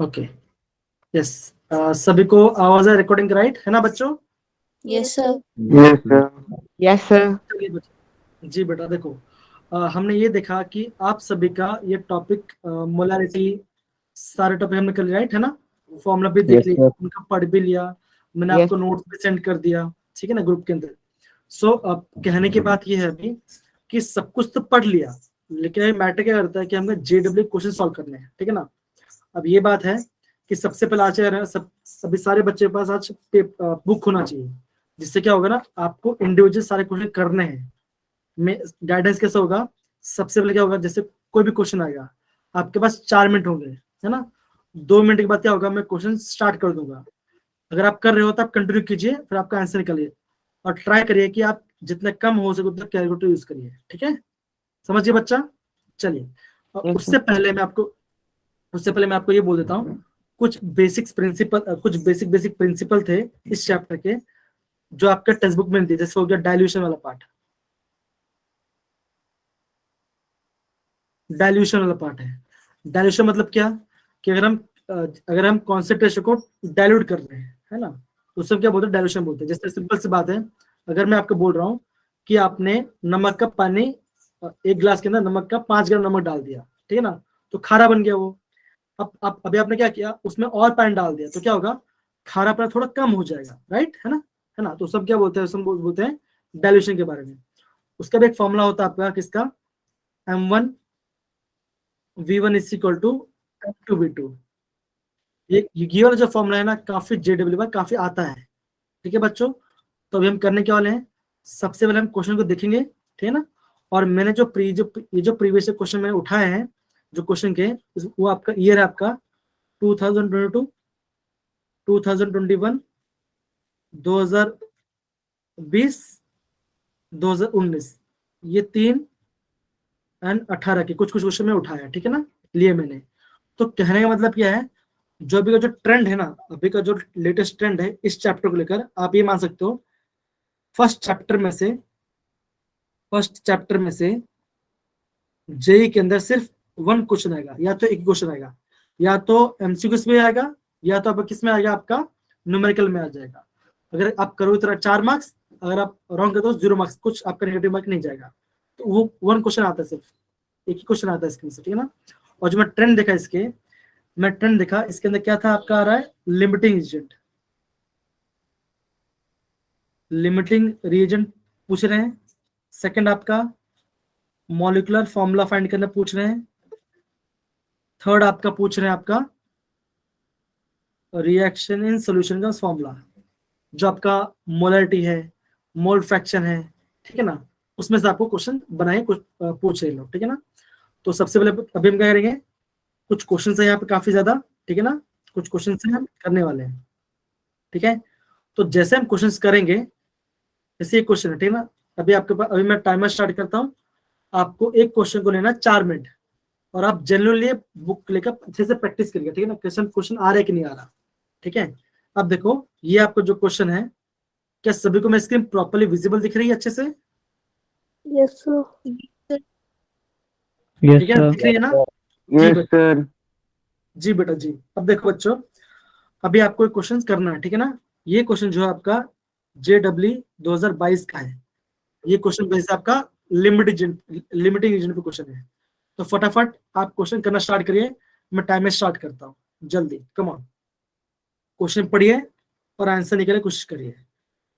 Okay, yes, सभी को आवाज है, रिकॉर्डिंग राइट है ना बच्चों? Yes sir. Yes sir. Yes sir. चलिए बच्चों, जी बेटा देखो, हमने ये देखा कि आप सभी का ये टॉपिक मोलारिटी, सारे टॉपिक हमने कर लिया, राइट है ना? फॉर्मूला भी देख Yes, लिया, sir. उनका पढ़ भी लिया, मैंने Yes. आपको नोट्स भी सेंड कर दिया, ठीक है ना, ग्रुप के अंदर। सो अब कहने की बात ये है अभी कि सब कुछ तो पढ़ लिया, लेकिन ये मैटर क्या करता है कि हमें जेडब्ल्यू क्वेश्चन सॉल्व करने हैं, ठीक है ना। अब ये बात है कि सबसे पहले आज सभी सारे बच्चे के पास आज बुक होना चाहिए, जिससे क्या होगा ना, आपको इंडिविजुअल सारे क्वेश्चन करने हैं। में गाइडेंस कैसा होगा, सबसे पहले क्या होगा, जैसे कोई भी क्वेश्चन आएगा, आपके पास 4 मिनट होंगे, है ना। 2 मिनट के बाद क्या होगा, मैं क्वेश्चन स्टार्ट कर दूंगा। अगर आप कर रहे हो तो आप कंटिन्यू कीजिए, फिर आपका आंसर निकालिए, और ट्राई करिए कि आप जितने कम हो सके उतना कैलकुलेटर यूज करिए, ठीक है, समझिए बच्चा। चलिए, और Yes, उससे पहले मैं आपको ये बोल देता हूँ, कुछ बेसिक प्रिंसिपल थे इस चैप्टर के, जो आपका टेक्स्ट बुक में थे। जैसे हो गया डाइल्यूशन वाला पार्ट, डाइल्यूशन वाला पार्ट है। डाइल्यूशन मतलब क्या, कि अगर हम कॉन्सेंट्रेशन को डाइल्यूट कर रहे हैं, है ना, तो उसको क्या बोलते हैं, डाइल्यूशन बोलते हैं। जैसे सिंपल सी बात है, अगर मैं आपको बोल रहा हूँ कि आपने नमक का पानी, 1 गिलास के अंदर नमक का 5 ग्राम नमक डाल दिया, ठीक है ना, तो खारा बन गया वो। अब अभी आपने क्या किया, उसमें और पानी डाल दिया, तो क्या होगा, खारा पानी थोड़ा कम हो जाएगा, राइट है ना, तो सब क्या बोलते हैं, सब बोलते हैं डाइल्यूशन के बारे में। उसका भी एक फॉर्मूला होता है आपका, किसका, M1V1 is equal to M2V2। ये वाला जो फॉर्मूला है ना, काफी जेडब्ल्यू में काफी आता है, ठीक है बच्चों। तो अभी हम करने के वाले हैं, सबसे पहले हम क्वेश्चन को देखेंगे, ठीक है ना। और मैंने जो प्रीवियस क्वेश्चन मैंने उठाए हैं, जो क्वेश्चन के, वो आपका ईयर है आपका 2022, 2021, 2020, 2019, ये 3 और 18 के कुछ कुछ क्वेश्चन में उठाया, ठीक है ना, लिए मैंने। तो कहने का मतलब क्या है, जो अभी का जो ट्रेंड है ना, अभी का जो लेटेस्ट ट्रेंड है इस चैप्टर को लेकर, आप ये मान सकते हो, फर्स्ट चैप्टर में से जेई के अंदर सिर्फ 1 क्वेश्चन आएगा, या तो एक क्वेश्चन आएगा, या तो एमसीक्यू में आएगा, या तो आपका किस में आएगा, आपका न्यूमेरिकल में आ जाएगा। अगर आप करोगे तो 4 मार्क्स, अगर आप रॉन्ग करते हो 0 मार्क्स, कुछ आपका नेगेटिव मार्क नहीं जाएगा। तो वो 1 क्वेश्चन आता है, सिर्फ एक ही क्वेश्चन आता है इसके अंदर, ठीक है ना। और जो मैं ट्रेंड देखा इसके अंदर क्या था, आपका आ रहा है लिमिटिंग रीजन पूछ रहे हैं। सेकंड आपका मॉलिक्यूलर फॉर्मूला फाइंड करना पूछ रहे हैं। थर्ड आपका पूछ रहे हैं आपका रिएक्शन इन सोल्यूशन का फॉर्मूला, जो आपका मोलरिटी है, मोल फ्रैक्शन है, ठीक है ना, उसमें से आपको क्वेश्चन बनाए, कुछ पूछ रहे लोग, ठीक है ना। तो सबसे पहले अभी हम क्या करेंगे, कुछ क्वेश्चन है यहाँ पे काफी ज्यादा, ठीक है ना, कुछ क्वेश्चन से हम करने वाले हैं, ठीक है। तो जैसे हम क्वेश्चन करेंगे, जैसे एक क्वेश्चन है, ठीक है ना, अभी आपके पास, अभी मैं टाइमर स्टार्ट करता हूँ। आपको एक क्वेश्चन को लेना 4 मिनट, और आप जनरली बुक लेकर अच्छे से प्रैक्टिस करिए, ठीक है ना, क्वेश्चन आ रहा है कि नहीं आ रहा, ठीक है। अब देखो, ये आपको जो क्वेश्चन है, क्या सभी को मैं स्क्रीन प्रॉपर्ली विजिबल दिख रही है अच्छे से? Yes sir. ठीक है, दिख रही है ना? जी यस बेटा, सर। जी बेटा जी। अब देखो बच्चों, अभी आपको एक क्वेश्चन करना है, ठीक है ना। ये क्वेश्चन जो है आपका JW 2022 का है। ये क्वेश्चन वैसे आपका लिमिटिंग रीजन पे क्वेश्चन है। तो फटाफट आप क्वेश्चन करना स्टार्ट करिए, मैं टाइमर स्टार्ट करता हूँ, जल्दी कम ऑन। क्वेश्चन पढ़िए और आंसर निकालने की कोशिश करिए,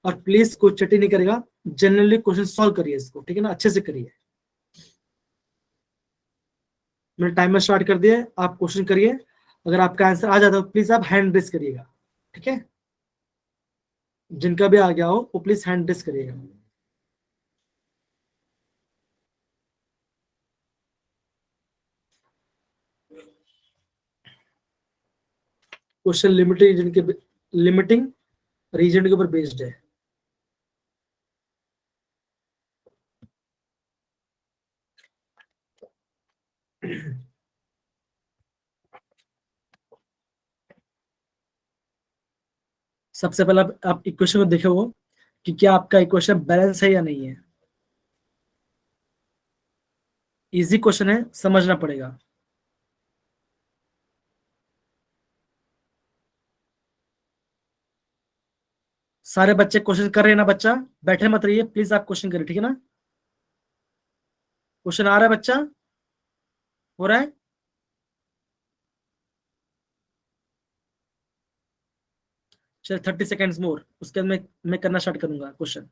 और प्लीज कोई चटी नहीं करेगा, जनरली क्वेश्चन सॉल्व करिए इसको, ठीक है ना, अच्छे से करिए। मैंने टाइमर स्टार्ट कर दिया, आप क्वेश्चन करिए। अगर आपका आंसर आ जाता है तो प्लीज आप हैंड रेस करिएगा, ठीक है। जिनका भी आ गया हो वो प्लीज हैंड रेस करिएगा। क्वेश्चन लिमिटिंग रीजन के ऊपर बेस्ड है। सबसे पहले आप इक्वेशन को देखे हो कि क्या आपका इक्वेशन बैलेंस है या नहीं है। इजी क्वेश्चन है, समझना पड़ेगा। सारे बच्चे क्वेश्चन कर रहे हैं ना? बच्चा बैठे मत रहिए प्लीज, आप क्वेश्चन करिए, ठीक है ना? क्वेश्चन आ रहा है बच्चा? हो रहा है? चल 30 सेकेंड्स मोर, उसके बाद मैं करना स्टार्ट करूंगा क्वेश्चन।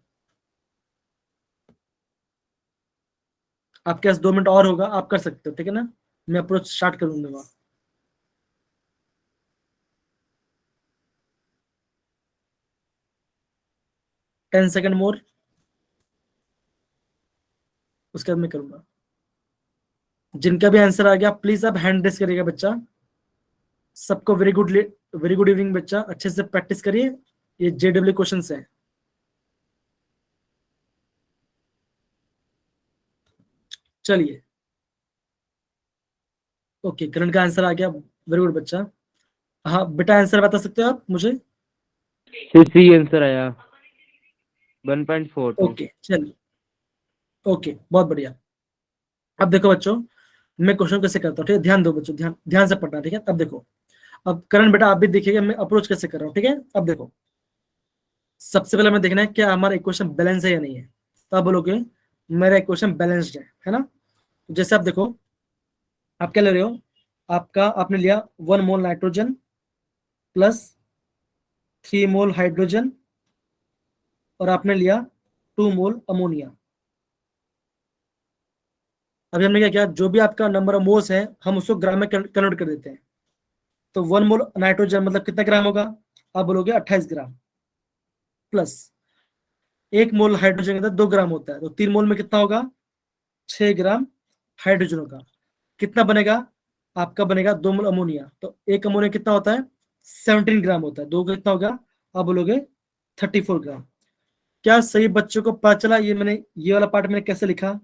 आपके पास 2 मिनट और होगा, आप कर सकते हो, ठीक है ना? मैं अप्रोच स्टार्ट करूंगा। टेन सेकेंड मोर, उसके बाद मैं करूंगा। जिनका भी आंसर आ गया प्लीज आप हैंड रेस करिएगा बच्चा। सबको वेरी गुड इवनिंग बच्चा, अच्छे से प्रैक्टिस करिए, ये जेडब्ल्यू क्वेश्चन है। चलिए, ओके, करण का आंसर आ गया, वेरी गुड बच्चा। हाँ बेटा, आंसर बता सकते हो आप मुझे? सी आंसर आया 1.42। ओके चलिए, ओके बहुत बढ़िया। अब देखो बच्चों, मैं क्वेश्चन कैसे करता हूँ, ठीक है? ध्यान दो बच्चों, ध्यान ध्यान से पढ़ना, ठीक है? अब देखो, अब करण बेटा आप भी देखिएगा मैं अप्रोच कैसे कर रहा हूँ, ठीक है? अब देखो, सबसे पहले हमें देखना है क्या हमारा इक्वेशन बैलेंस है या नहीं है। तो आप बोलोगे मेरा इक्वेशन बैलेंस्ड है ना? जैसे आप देखो, आप क्या ले रहे हो, आपने लिया 1 मोल नाइट्रोजन प्लस 3 मोल हाइड्रोजन, और आपने लिया 2 मोल अमोनिया। अभी हमने क्या किया, जो भी आपका नंबर ऑफ मोल्स है हम उसको ग्राम में कन्वर्ट कर देते हैं। तो 1 मोल नाइट्रोजन मतलब कितना ग्राम होगा? आप बोलोगे 28 ग्राम, प्लस 1 मोल हाइड्रोजन के अंदर 2 ग्राम होता है, तो 3 मोल में कितना होगा? 6 ग्राम हाइड्रोजन होगा। कितना बनेगा? आपका बनेगा 2 मोल अमोनिया, तो एक अमोनिया कितना होता है? 17 ग्राम होता है। दो का कितना होगा? आप बोलोगे 34 ग्राम। क्या सही बच्चों को पता चला ये वाला पार्ट मैंने कैसे लिखा?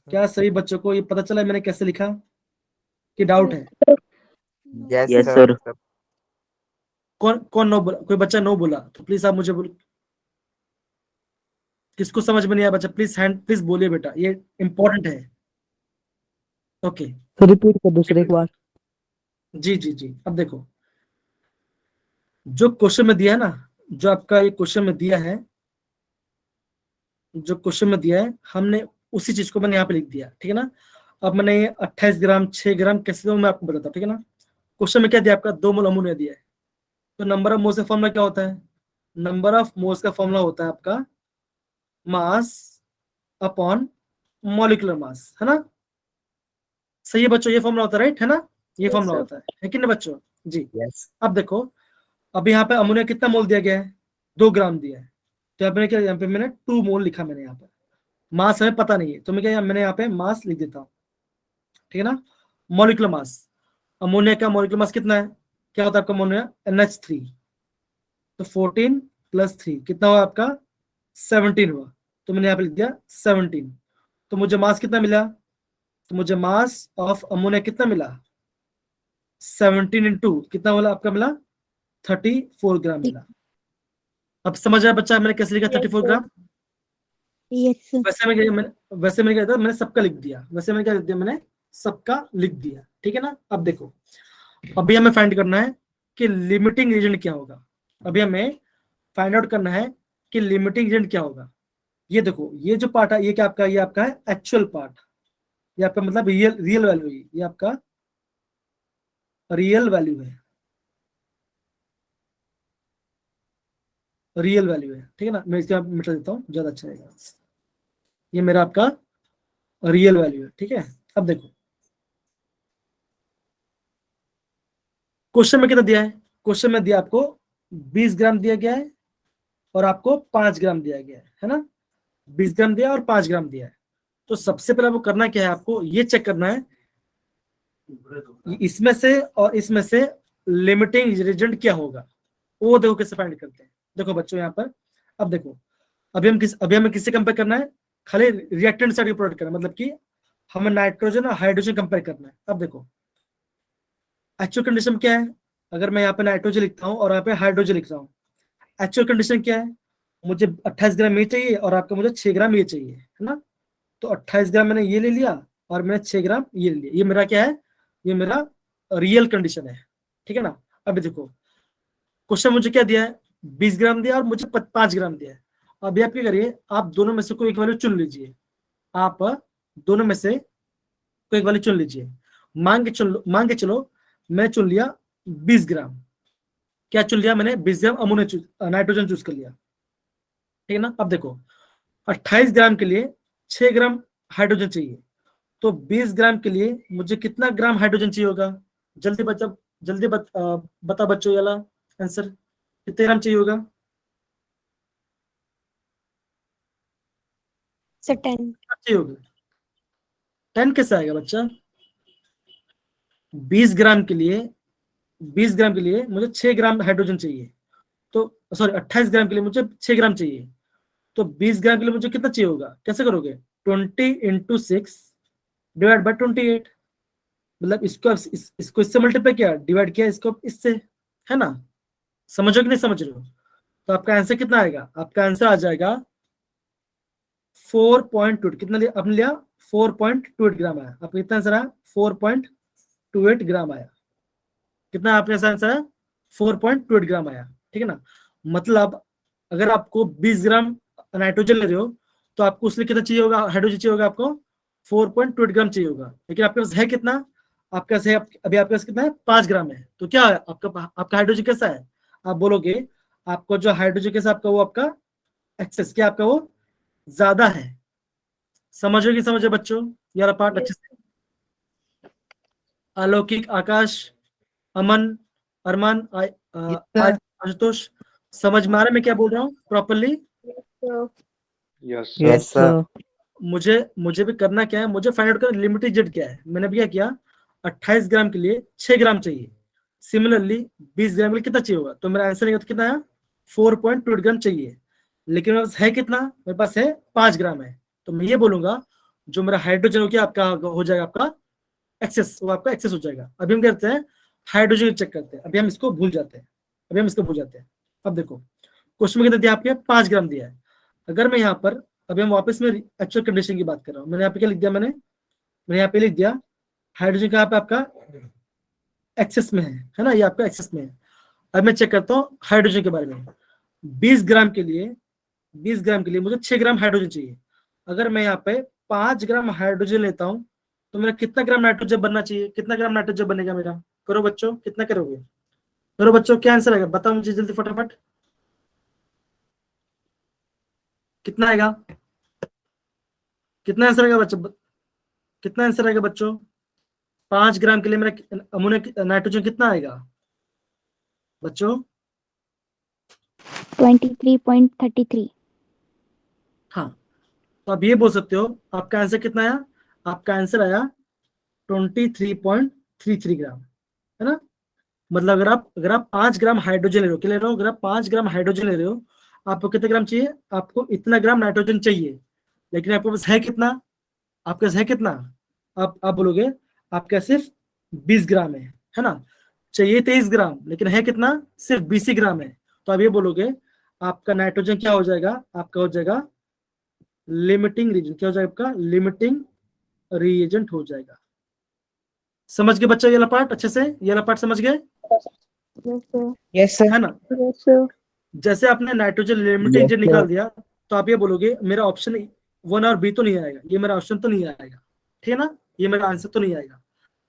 क्या सभी बच्चों को ये पता चला मैंने कैसे लिखा, कि डाउट है? Yes sir. कौन कौन नो बोला? कोई बच्चा नो बोला तो प्लीज आप मुझे बोल, किसको समझ में नहीं आया बच्चा प्लीज हैंड प्लीज बोलिए बेटा, ये इंपॉर्टेंट है। ओके रिपीट कर दूसरे एक बार। जी जी जी, अब देखो, जो क्वेश्चन में दिया है ना, जो आपका ये क्वेश्चन में दिया है, जो क्वेश्चन में दिया है हमने उसी चीज को मैंने यहाँ पे लिख दिया, ठीक है ना? अब मैंने 28 ग्राम 6 ग्राम कैसे दूं मैं आपको बताता हूँ, ठीक है ना? क्वेश्चन में क्या दिया आपका? 2 मोल अमोनिया दिया है। तो नंबर ऑफ मोल्स का फॉर्मूला क्या होता है? नंबर ऑफ मोल्स का फॉर्मूला होता है आपका मास अपॉन मॉलिक्यूलर मास, है ना? सही है बच्चों, ये फॉर्मूला होता है, राइट है ना? ये Yes, फॉर्मूला sir. होता है कि नहीं बच्चों? जी। यस अब देखो, अब यहाँ पे अमोनिया कितना मोल दिया गया है? 2 ग्राम दिया है। तो यहाँ पे क्या, यहाँ पे मैंने 2 मोल लिखा मैंने यहाँ पे। मास हमें पता नहीं है तो मैं क्या, मैंने यहाँ पे मास लिख देता हूँ, ठीक है ना? मॉलिक्यूलर मास, अमोनिया का मॉलिक्यूलर मास कितना है? क्या होता है आपका अमोनिया? NH3। तो 14 प्लस 3 कितना हुआ आपका? 17 हुआ। तो मैंने यहाँ पे लिख दिया 17। तो मुझे मास कितना मिला? तो मुझे मास ऑफ अमोनिया कितना मिला? 17 इंटू कितना वाला आपका मिला? 34 ग्राम मिला। अब समझ आया बच्चा मैंने कैसे लिखा Yes, 34 sir. ग्राम? Yes, sir. वैसे मैंने क्या था, मैंने सबका लिख दिया, वैसे मैंने क्या लिख दिया, मैंने सबका लिख दिया, ठीक है ना? अब देखो, अभी हमें फाइंड करना है कि लिमिटिंग एजेंट क्या होगा। अभी हमें फाइंड आउट करना है कि लिमिटिंग एजेंट क्या होगा। ये देखो, ये जो पार्ट है ये क्या आपका, ये आपका है एक्चुअल पार्ट, ये आपका मतलब रियल वैल्यू है, ये आपका रियल वैल्यू है, रियल वैल्यू है, ठीक है ना? मैं इसका मिटा देता हूँ, ज्यादा अच्छा रहेगा। ये मेरा आपका रियल वैल्यू है, ठीक है? अब देखो क्वेश्चन में कितना दिया है? क्वेश्चन में दिया आपको 20 ग्राम दिया गया है और आपको 5 ग्राम दिया गया है ना? 20 ग्राम दिया और 5 ग्राम दिया है। तो सबसे पहले वो करना क्या है, आपको ये चेक करना है इसमें से और इसमें से लिमिटिंग एजेंट क्या होगा। वो देखो कैसे फाइंड करते हैं। देखो बच्चों यहाँ पर, अब देखो, अभी हमें किससे कंपेयर करना है? खाली रिएक्टेंट साइड की प्रोडक्ट करना है, मतलब कि हमें नाइट्रोजन और हाइड्रोजन कंपेयर करना है। अब देखो एक्चुअल कंडीशन क्या है, अगर मैं यहाँ पे नाइट्रोजन लिखता हूँ और यहाँ पे हाइड्रोजन लिख रहा हूँ, एक्चुअल कंडीशन क्या है? मुझे 28 ग्राम ये चाहिए और आपका मुझे 6 ग्राम ये चाहिए, है ना? तो 28 ग्राम मैंने ये ले लिया और मैंने 6 ग्राम ये ले लिया। ये मेरा क्या है? ये मेरा रियल कंडीशन है, ठीक है ना? अभी देखो क्वेश्चन मुझे क्या दिया है? 20 ग्राम दिया और मुझे 5 ग्राम दिया है। अभी आप क्या करिए, आप दोनों में से कोई एक वैल्यू चुन लीजिए। आप दोनों में से कोई एक वैल्यू चुन लीजिए। मान के चलो मैं चुन लिया 20 ग्राम। क्या चुन लिया मैंने? 20 ग्राम अमोनिया नाइट्रोजन चूज कर लिया, ठीक है ना। अब देखो 28 ग्राम के लिए 6 ग्राम हाइड्रोजन चाहिए, तो 20 ग्राम के लिए मुझे कितना ग्राम हाइड्रोजन चाहिए होगा? बता बच्चों, वाला आंसर कितने ग्राम चाहिए होगा? सर 10। चाहिए होगा 10 कैसे आएगा बच्चा? 20 ग्राम के लिए 20 ग्राम के लिए मुझे 6 ग्राम हाइड्रोजन चाहिए, तो सॉरी 28 ग्राम के लिए मुझे 6 ग्राम चाहिए, तो 20 ग्राम के लिए मुझे कितना चाहिए होगा? कैसे करोगे? 20 इंटू 6 डिवाइड बाई 28। मतलब इसको इससे मल्टीप्लाई किया, डिवाइड किया इसको इससे, है ना। समझो कि नहीं समझ रहे हो? तो आपका आंसर कितना आएगा? आपका आंसर आ जाएगा 4.2। कितना लिया आपने? लिया 4.28 ग्राम आया। आपका कितना आंसर आया? 4.28 ग्राम आया। कितना आपका आंसर है? 4.28 ग्राम आया, ठीक है ना। मतलब अगर आपको 20 ग्राम नाइट्रोजन ले रहे हो तो आपको उसमें कितना चाहिए होगा? हाइड्रोजन चाहिए होगा आपको 4.28 ग्राम चाहिए होगा। लेकिन आपके पास है कितना? आपके पास है अभी आपके पास कितना है? 5 ग्राम है। तो क्या है आपका हाइड्रोजन कैसा है? आप बोलोगे आपको जो हाइड्रोजन कैसा आपका, वो आपका एक्सेस क्या आपका, वो ज्यादा है। समझो कि समझो बच्चों? यार पार्ट अच्छे से। अलौकिक, आकाश, अमन, अरमान, आशुतोष, समझ में आ रहा है मैं क्या बोल रहा हूँ प्रॉपरली? Yes, Yes, sir. मुझे भी करना क्या है, मुझे फाइंड आउट करना लिमिटेड जेड क्या है। मैंने भी क्या किया, 28 ग्राम के लिए 6 ग्राम चाहिए। सिमिलरली 20 ग्राम के लिए कितना चाहिए होगा? तो मेरा आंसर कितना है? 4.2 ग्राम चाहिए। लेकिन मेरे पास है कितना? मेरे पास है 5 ग्राम है। तो मैं ये बोलूंगा जो मेरा हाइड्रोजन हो गया आपका, हो जाएगा आपका एक्सेस, वो आपका एक्सेस हो जाएगा। अभी हम करते हैं हाइड्रोजन चेक करते हैं। अभी हम इसको भूल जाते हैं। अब देखो क्वेश्चन में कितना दिया आपके? 5 ग्राम दिया है। अगर मैं यहाँ पर, अभी हम वापस में एक्चुअल कंडीशन की बात कर रहा हूँ। मैंने यहाँ पे क्या लिख दिया? मैंने यहाँ पे लिख दिया हाइड्रोजन कहाँ पे आपका एक्सेस में है ना, ये आपका एक्सेस में है। अब मैं चेक करता हूँ हाइड्रोजन के बारे में। 20 ग्राम के लिए मुझे 6 ग्राम हाइड्रोजन चाहिए। अगर मैं यहाँ पे 5 ग्राम हाइड्रोजन लेता हूँ तो मेरा कितना ग्राम नाइट्रोजन बनना चाहिए? कितना ग्राम नाइट्रोजन बनेगा मेरा? करो बच्चों, कितना करोगे? करो बच्चों, क्या आंसर आएगा? बताओ मुझे जल्दी फटाफट, कितना आएगा? कितना आंसर आएगा बच्चों? कितना आंसर आएगा बच्चों? 5 ग्राम के लिए मेरा अमोनिया नाइट्रोजन कितना आएगा बच्चों? 23.33। हाँ, तो आप ये बोल सकते हो आपका आंसर कितना आया? आपका आंसर आया 23.33 ग्राम, है ना। मतलब अगर आप 5 ग्राम हाइड्रोजन ले रहे हो, क्या ले रहे हो? अगर आप 5 ग्राम हाइड्रोजन ले रहे हो, आपको कितने ग्राम चाहिए? आपको इतना ग्राम नाइट्रोजन चाहिए। लेकिन आपके पास है कितना? आपके पास है कितना? आप बोलोगे आपके पास सिर्फ 20 ग्राम है ना। चाहिए 23 ग्राम, लेकिन है कितना? सिर्फ 20 ही ग्राम है। तो आप ये बोलोगे आपका नाइट्रोजन क्या हो जाएगा? आपका हो जाएगा लिमिटिंग रीजन। क्या हो जाएगा आपका? लिमिटिंग रीएजेंट हो जाएगा। समझ गए बच्चा ये वाला पार्ट अच्छे से? ये वाला पार्ट समझ गए? Yes, sir. है ना। जैसे आपने नाइट्रोजन लिमिटिंग Yes, रीजन निकाल sir. दिया, तो आप ये बोलोगे मेरा ऑप्शन 1 और बी तो नहीं आएगा, ये मेरा ऑप्शन तो नहीं आएगा, ठीक है ना। ये मेरा आंसर तो नहीं आएगा।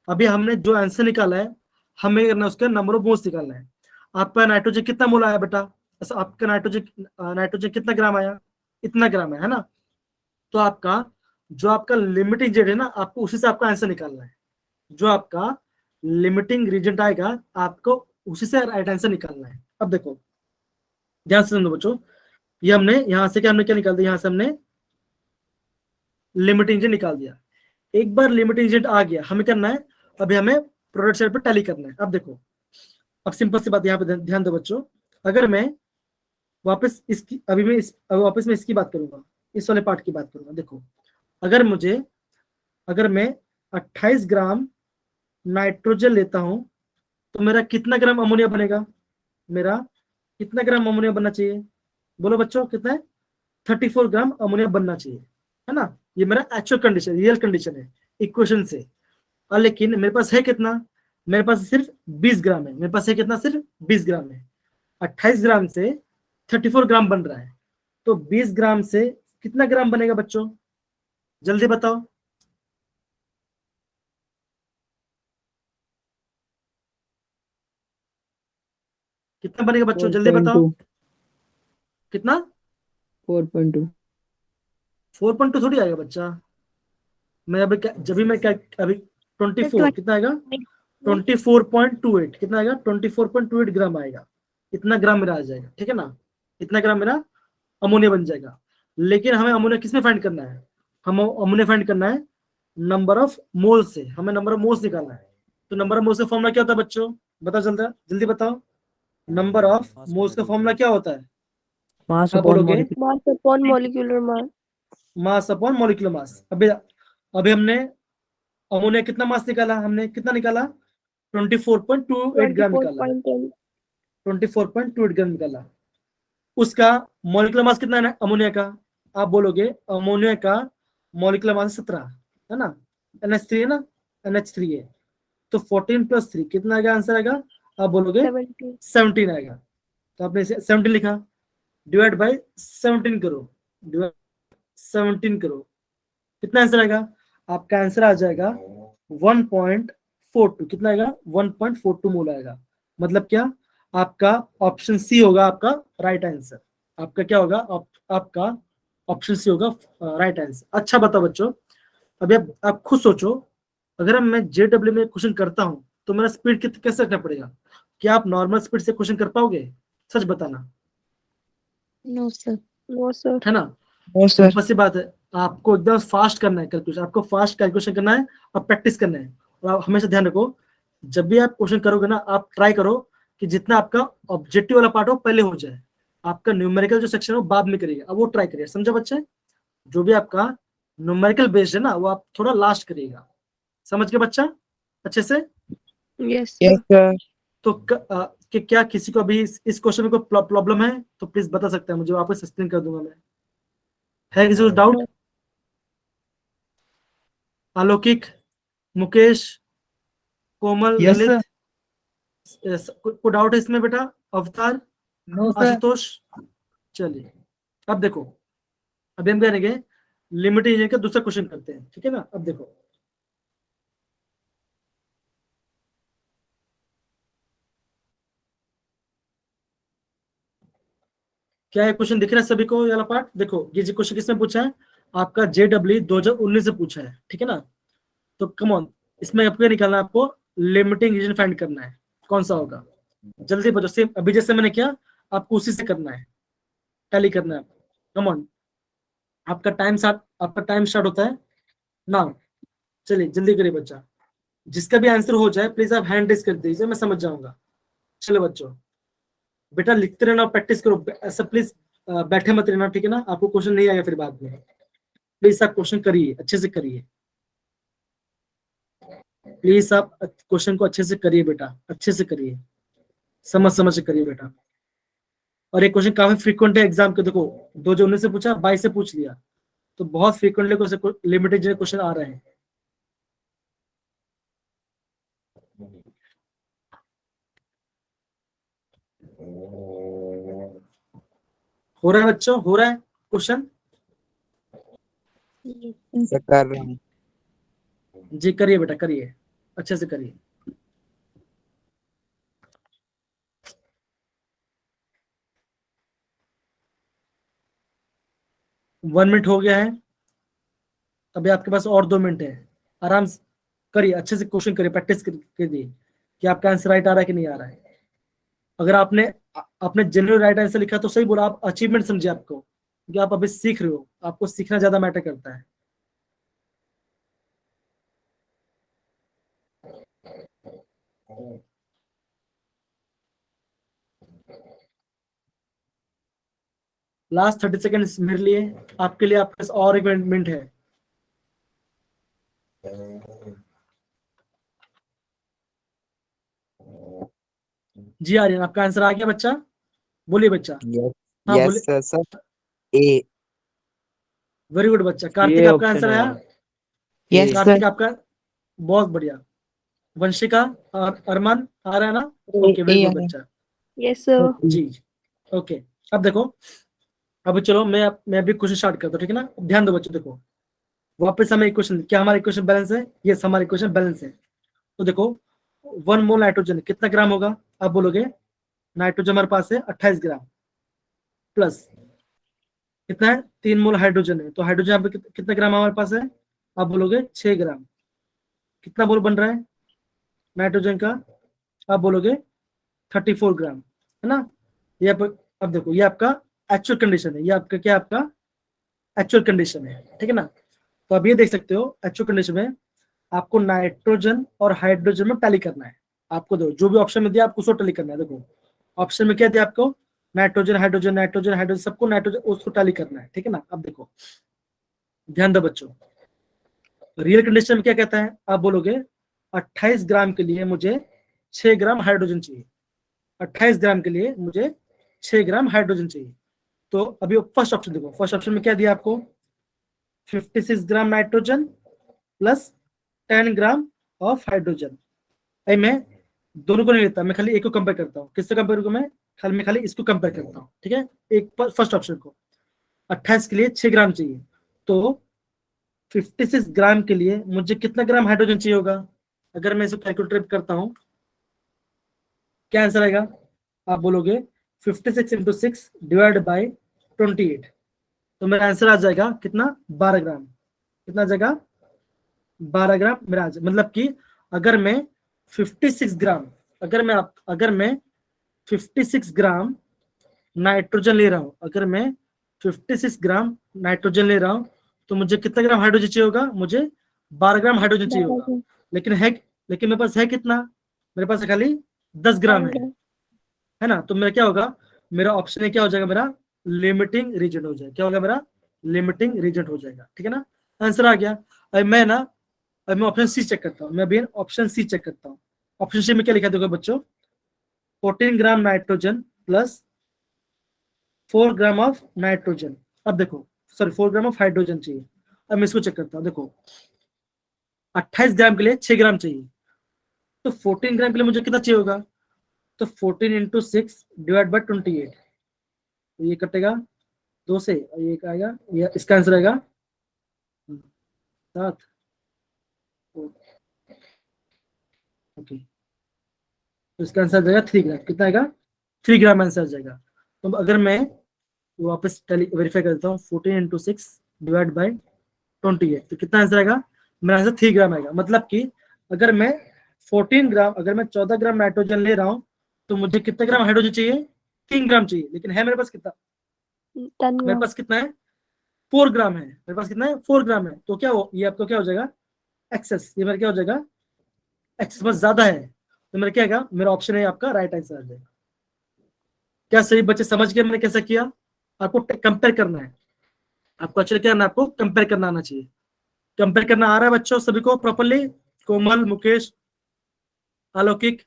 अभी हमने जो आंसर निकाला है, हमें करना उसका नंबर ऑफ मोल्स निकालना है। आपका नाइट्रोजन कितना मोल आया बेटा? आपका नाइट्रोजन कितना ग्राम आया? इतना ग्राम है ना। तो आपका जो आपका लिमिटिंग जेड है ना, आपको उसी से आपका आंसर निकालना है। जो आपका लिमिटिंग रीजन आएगा, आपको उसी से राइट आंसर निकालना है। अब देखो ध्यान से सुनो बच्चों, ये हमने यहां से क्या निकाल दिया? यहां से हमने लिमिटिंग रीजन निकाल दिया। एक बार लिमिटिंग रीजन आ गया, हमें करना है अभी हमें प्रोडक्ट साइड पर टैली करना है। अब देखो, अब सिंपल सी बात यहाँ पे ध्यान दो बच्चों। अगर मैं वापस इसकी वापस मैं इसकी बात करूंगा, इस वाले पार्ट की बात करूंगा। देखो अगर मैं 28 ग्राम नाइट्रोजन लेता हूं तो मेरा कितना ग्राम अमोनिया बनेगा? मेरा कितना ग्राम अमोनिया बनना चाहिए? बोलो बच्चों, कितना है? 34 ग्राम अमोनिया बनना चाहिए, है ना। ये मेरा एक्चुअल कंडीशन, रियल कंडीशन है इक्वेशन से। और लेकिन मेरे पास है कितना? मेरे पास सिर्फ 20 ग्राम है। मेरे पास है कितना? सिर्फ 20 ग्राम है। 28 ग्राम से 34 ग्राम बन रहा है, तो 20 ग्राम से कितना ग्राम बनेगा बच्चों, जल्दी बताओ। कितना बनेगा बच्चों, जल्दी बताओ 4.2 कितना। 4.2 4.2 थोड़ी आएगा बच्चा, मैं अभी जब भी मैं क्या अभी 24 कितना आएगा, 24.28 कितना आएगा, 24.28 ग्राम आएगा, इतना ग्राम मेरा आ जाएगा, ठीक है ना, इतना ग्राम मेरा अमोनिया बन जाएगा। लेकिन हमें अमोनिया किसमें फाइंड करना है, हम अमोनिया फाइंड करना है नंबर ऑफ मोल से, हमें नंबर ऑफ मोल्स निकालना है। तो नंबर ऑफ मोल्स का फॉर्मूला क्या होता है बच्चों, बताओ जल्दी बताओ, नंबर ऑफ मोल्स का फॉर्मूला क्या होता है, mass आप upon बोलोगे molecule Mass upon molecular mass. Mass upon molecular mass. अभी अभी हमने अमोनिया कितना मास निकाला, हमने कितना निकाला, 24.28 ग्राम निकाला, 24.10. 24.28 ग्राम निकाला। उसका मॉलिक्यूलर मास कितना है अमोनिया का, आप बोलोगे अमोनिया का मॉलिक्यूलर मास 17 है ना, NH3 है ना, NH3 है, तो 14 + 3 कितना आएगा, आंसर आएगा, आप बोलोगे 70. 17 आएगा। तो आपने इसे 17 लिखा, डिवाइड बाय 17 करो, डिवाइड 17 करो, कितना आंसर आएगा, आपका आंसर आ जाएगा 1.42, कितना आएगा 1.42 मोल आएगा। मतलब क्या, आपका ऑप्शन सी होगा आपका राइट आंसर, आपका क्या होगा, आपका ऑप्शन सी होगा राइट आंसर। अच्छा बताओ बच्चों, अभी आप खुद सोचो, अगर मैं JW में क्वेश्चन करता हूं तो मेरा स्पीड कैसे रखना पड़ेगा, क्या आप नॉर्मल स्पीड से क्वेश्चन कर पाओगे, सच बताना, No, sir. No, sir. है ना, no sir सिंपल सी बात है, आपको एकदम फास्ट करना है कैलकुलेशन, आपको फास्ट कैलकुलेशन करना है और प्रैक्टिस करना है। और आप हमेशा ध्यान रखो, जब भी आप क्वेश्चन करोगे ना, आप ट्राई करो कि जितना आपका ऑब्जेक्टिव वाला पार्ट हो पहले हो जाए, आपका न्यूमेरिकल जो सेक्शन हो बाद में करिएगा, अब वो ट्राई करिए, समझा बच्चे, जो भी आपका न्यूमेरिकल बेस्ड है ना वो आप थोड़ा लास्ट करिएगा, समझ गए बच्चा अच्छे से। Yes, yes sir. sir तो कि क्या किसी को अभी इस क्वेश्चन में कोई प्रॉब्लम है तो प्लीज बता सकते हैं मुझे, वापस एक्सप्लेन कर दूंगा मैं, है किसी को डाउट, No. अलौकिक, मुकेश, कोमल, yes sir ललित, को डाउट है इसमें बेटा, अवतार, no sir आशुतोष, चलिए अब देखो, अभी हम करेंगे लिमिटेशन का दूसरा क्वेश्चन करते हैं, ठीक है ना। अब देखो क्या ये क्वेश्चन दिख रहा है सभी को, ये वाला पार्ट देखो, ये जो क्वेश्चन किसने पूछा है, आपका JW 2019 से पूछा है, ठीक है ना। तो कम ऑन, इसमें आपको क्या निकालना है, आपको लिमिटिंग रीजन फाइंड करना है, कौन सा होगा, जल्दी बताओ, सेम अभी जैसे मैंने किया आपको उसी से करना है, टैली करना है, कम ऑन, आपका टाइम स्टार्ट होता है ना, चलिए जल्दी करिए बच्चा, जिसका भी आंसर हो जाए प्लीज आप हैंड रेज कर दीजिए, मैं समझ जाऊंगा। चलो बच्चों, बेटा लिखते रहना, प्रैक्टिस करो, ऐसा प्लीज बैठे मत रहना, ठीक है ना, आपको क्वेश्चन नहीं आएगा फिर बाद में, प्लीज आप क्वेश्चन करिए, अच्छे से करिए, प्लीज आप क्वेश्चन को अच्छे से करिए बेटा, अच्छे से करिए, समझ समझ के करिए बेटा। और एक क्वेश्चन काफी फ्रीक्वेंट है एग्जाम के, देखो 2019 से पूछा, 22 से पूछ लिया, तो बहुत फ्रीक्वेंटली लिमिटेड क्वेश्चन आ रहे हैं। हो रहा है बच्चों, हो रहा है क्वेश्चन, sir कर रहा हूँ जी करिए बेटा करिए, अच्छे से करिए। 1 मिनट हो गया है, अभी आपके पास और 2 मिनट है, आराम से करिए, अच्छे से क्वेश्चन करिए, प्रैक्टिस करिए कि आपका आंसर राइट आ रहा है कि नहीं आ रहा है। अगर आपने आपने जेन्युइन राइट आंसर लिखा तो सही बोला, आप अचीवमेंट समझिए आपको, क्योंकि आप अभी सीख रहे हो, आपको सीखना ज्यादा मैटर करता है। लास्ट 30 सेकेंड मेरे लिए, आपके लिए, आपके पास और 1 मिनट है। जी आर्यन, आपका आंसर आ गया बच्चा, बोलिए बच्चा, yes हाँ yes बोलिए, sir A वेरी गुड बच्चा। कार्तिक ये आपका ऑप्शन आंसर है आया, यार, yes ए। sir कार्तिक आपका, बहुत बढ़िया। वंशिका और अरमान आ रहा है ना, ओके वेरी A गुड आ रहा है बच्चा, Yes, sir. जी ओके। अब देखो, अब चलो मैं अभी क्वेश्चन स्टार्ट करता हूँ, ठीक है ना। ध्यान दो बच्चों, देखो वापस हमें इक्वेशन, क्या हमारा इक्वेशन बैलेंस है? यस, हमारा इक्वेशन बैलेंस है। तो देखो 1 मोल नाइट्रोजन कितना ग्राम होगा? आप बोलोगे नाइट्रोजन हमारे पास है 28 ग्राम, प्लस कितना है? 3 मोल हाइड्रोजन है, तो हाइड्रोजन यहाँ पे कितना ग्राम हमारे पास है? आप बोलोगे 6 ग्राम। कितना मोल बन रहा है नाइट्रोजन का? आप बोलोगे 34 ग्राम, है ना। ये अब देखो, ये आपका एक्चुअल कंडीशन है, ये आपका क्या, आपका एक्चुअल कंडीशन है, ठीक है ना। तो अब ये देख सकते हो एक्चुअल कंडीशन में आपको नाइट्रोजन और हाइड्रोजन में टैली करना है। आपको दो जो भी ऑप्शन में दिया आपको उसको टैली करना है। देखो ऑप्शन में क्या दिया आपको? नाइट्रोजन हाइड्रोजन, नाइट्रोजन हाइड्रोजन, सबको नाइट्रोजन उसको टैली करना है, ठीक है ना। अब देखो ध्यान दो बच्चों, रियल कंडीशन में क्या कहता है? आप बोलोगे 28 ग्राम के लिए मुझे 6 ग्राम हाइड्रोजन चाहिए। 28 ग्राम के लिए मुझे 6 ग्राम हाइड्रोजन चाहिए। तो अभी फर्स्ट ऑप्शन देखो, फर्स्ट ऑप्शन में क्या दिया आपको? 56 gram nitrogen plus 10 gram of hydrogen. भाई मैं दोनों को नहीं लेता, मैं खाली एक को कंपेयर करता हूँ। किससे कंपेयर करूँ मैं? खाली इसको कंपेयर करता हूँ, ठीक है। एक फर्स्ट ऑप्शन को 28 के लिए 6 ग्राम चाहिए, तो 56 ग्राम के लिए मुझे कितना ग्राम हाइड्रोजन चाहिए होगा? अगर मैं इसको कैलकुलेट करता हूँ, क्या आंसर आएगा? आप बोलोगे 56 इंटू 6 डिवाइड बाई 28, तो मेरा आंसर आ जाएगा कितना? 12 ग्राम। कितना आ जाएगा? 12 ग्राम मेरा मतलब कि अगर मैं 56 ग्राम, अगर मैं 56 ग्राम नाइट्रोजन ले रहा हूं, अगर मैं 56 ग्राम नाइट्रोजन ले रहा हूं, तो मुझे कितना ग्राम हाइड्रोजन चाहिए होगा? मुझे 12 ग्राम हाइड्रोजन चाहिए होगा। लेकिन मेरे पास है कितना? मेरे पास खाली 10 ग्राम है ना। तो मेरा क्या होगा? मेरा ऑप्शन है क्या हो जाएगा? मेरा लिमिटिंग रीजन हो जाएगा। क्या होगा? मेरा लिमिटिंग रीजन हो जाएगा, ठीक है ना। आंसर आ गया। अब मैं ऑप्शन सी चेक करता हूँ, मैं अभी ऑप्शन सी चेक करता हूँ। ऑप्शन सी में क्या लिखा देखो बच्चों, 14 gram nitrogen plus 4 gram of nitrogen. अब देखो सॉरी 4 ग्राम ऑफ हाइड्रोजन चाहिए। अब मैं इसको चेक करता हूँ। देखो 28 ग्राम के लिए 6 ग्राम चाहिए, तो 14 ग्राम के लिए मुझे कितना चाहिए होगा? तो 14 इंटू 6 डिवाइड बाई 28, तो ये कटेगा 2 से, और ये आएगा, ये इसका आंसर आएगा 7। ओके, तो इसका आंसर आ जाएगा 3 ग्राम। कितना आएगा? 3 ग्राम आंसर आ जाएगा। तो अगर मैं वापस वेरीफाई करता हूँ, 14 इंटू 6 डिवाइड बाई 28, तो कितना आंसर आएगा? मेरा आंसर 3 ग्राम आएगा। मतलब कि अगर मैं 14 ग्राम, अगर मैं 14 ग्राम नाइट्रोजन ले रहा हूँ, तो मुझे कितने ग्राम हाइड्रोजन चाहिए? 3 ग्राम चाहिए। लेकिन है मेरे पास कितना? 10 मेरे ग्राम. पास कितना है? 4 ग्राम है। मेरे पास कितना है? 4 ग्राम है। तो क्या हो, ये आपको क्या हो जाएगा? एक्सेस। ये मेरा क्या हो जाएगा? एक्सेस बस ज्यादा है। तो मेरा क्या आएगा? मेरा ऑप्शन है आपका राइट आंसर आ जाएगा। क्या सही बच्चे समझ गए मैंने कैसा किया? आपको कंपेयर करना है, आपको एक्चुअली क्या करना है? आपको कंपेयर करना आना चाहिए। कंपेयर करना आ रहा है बच्चों सभी को प्रॉपरली? कोमल, मुकेश, अलौकिक,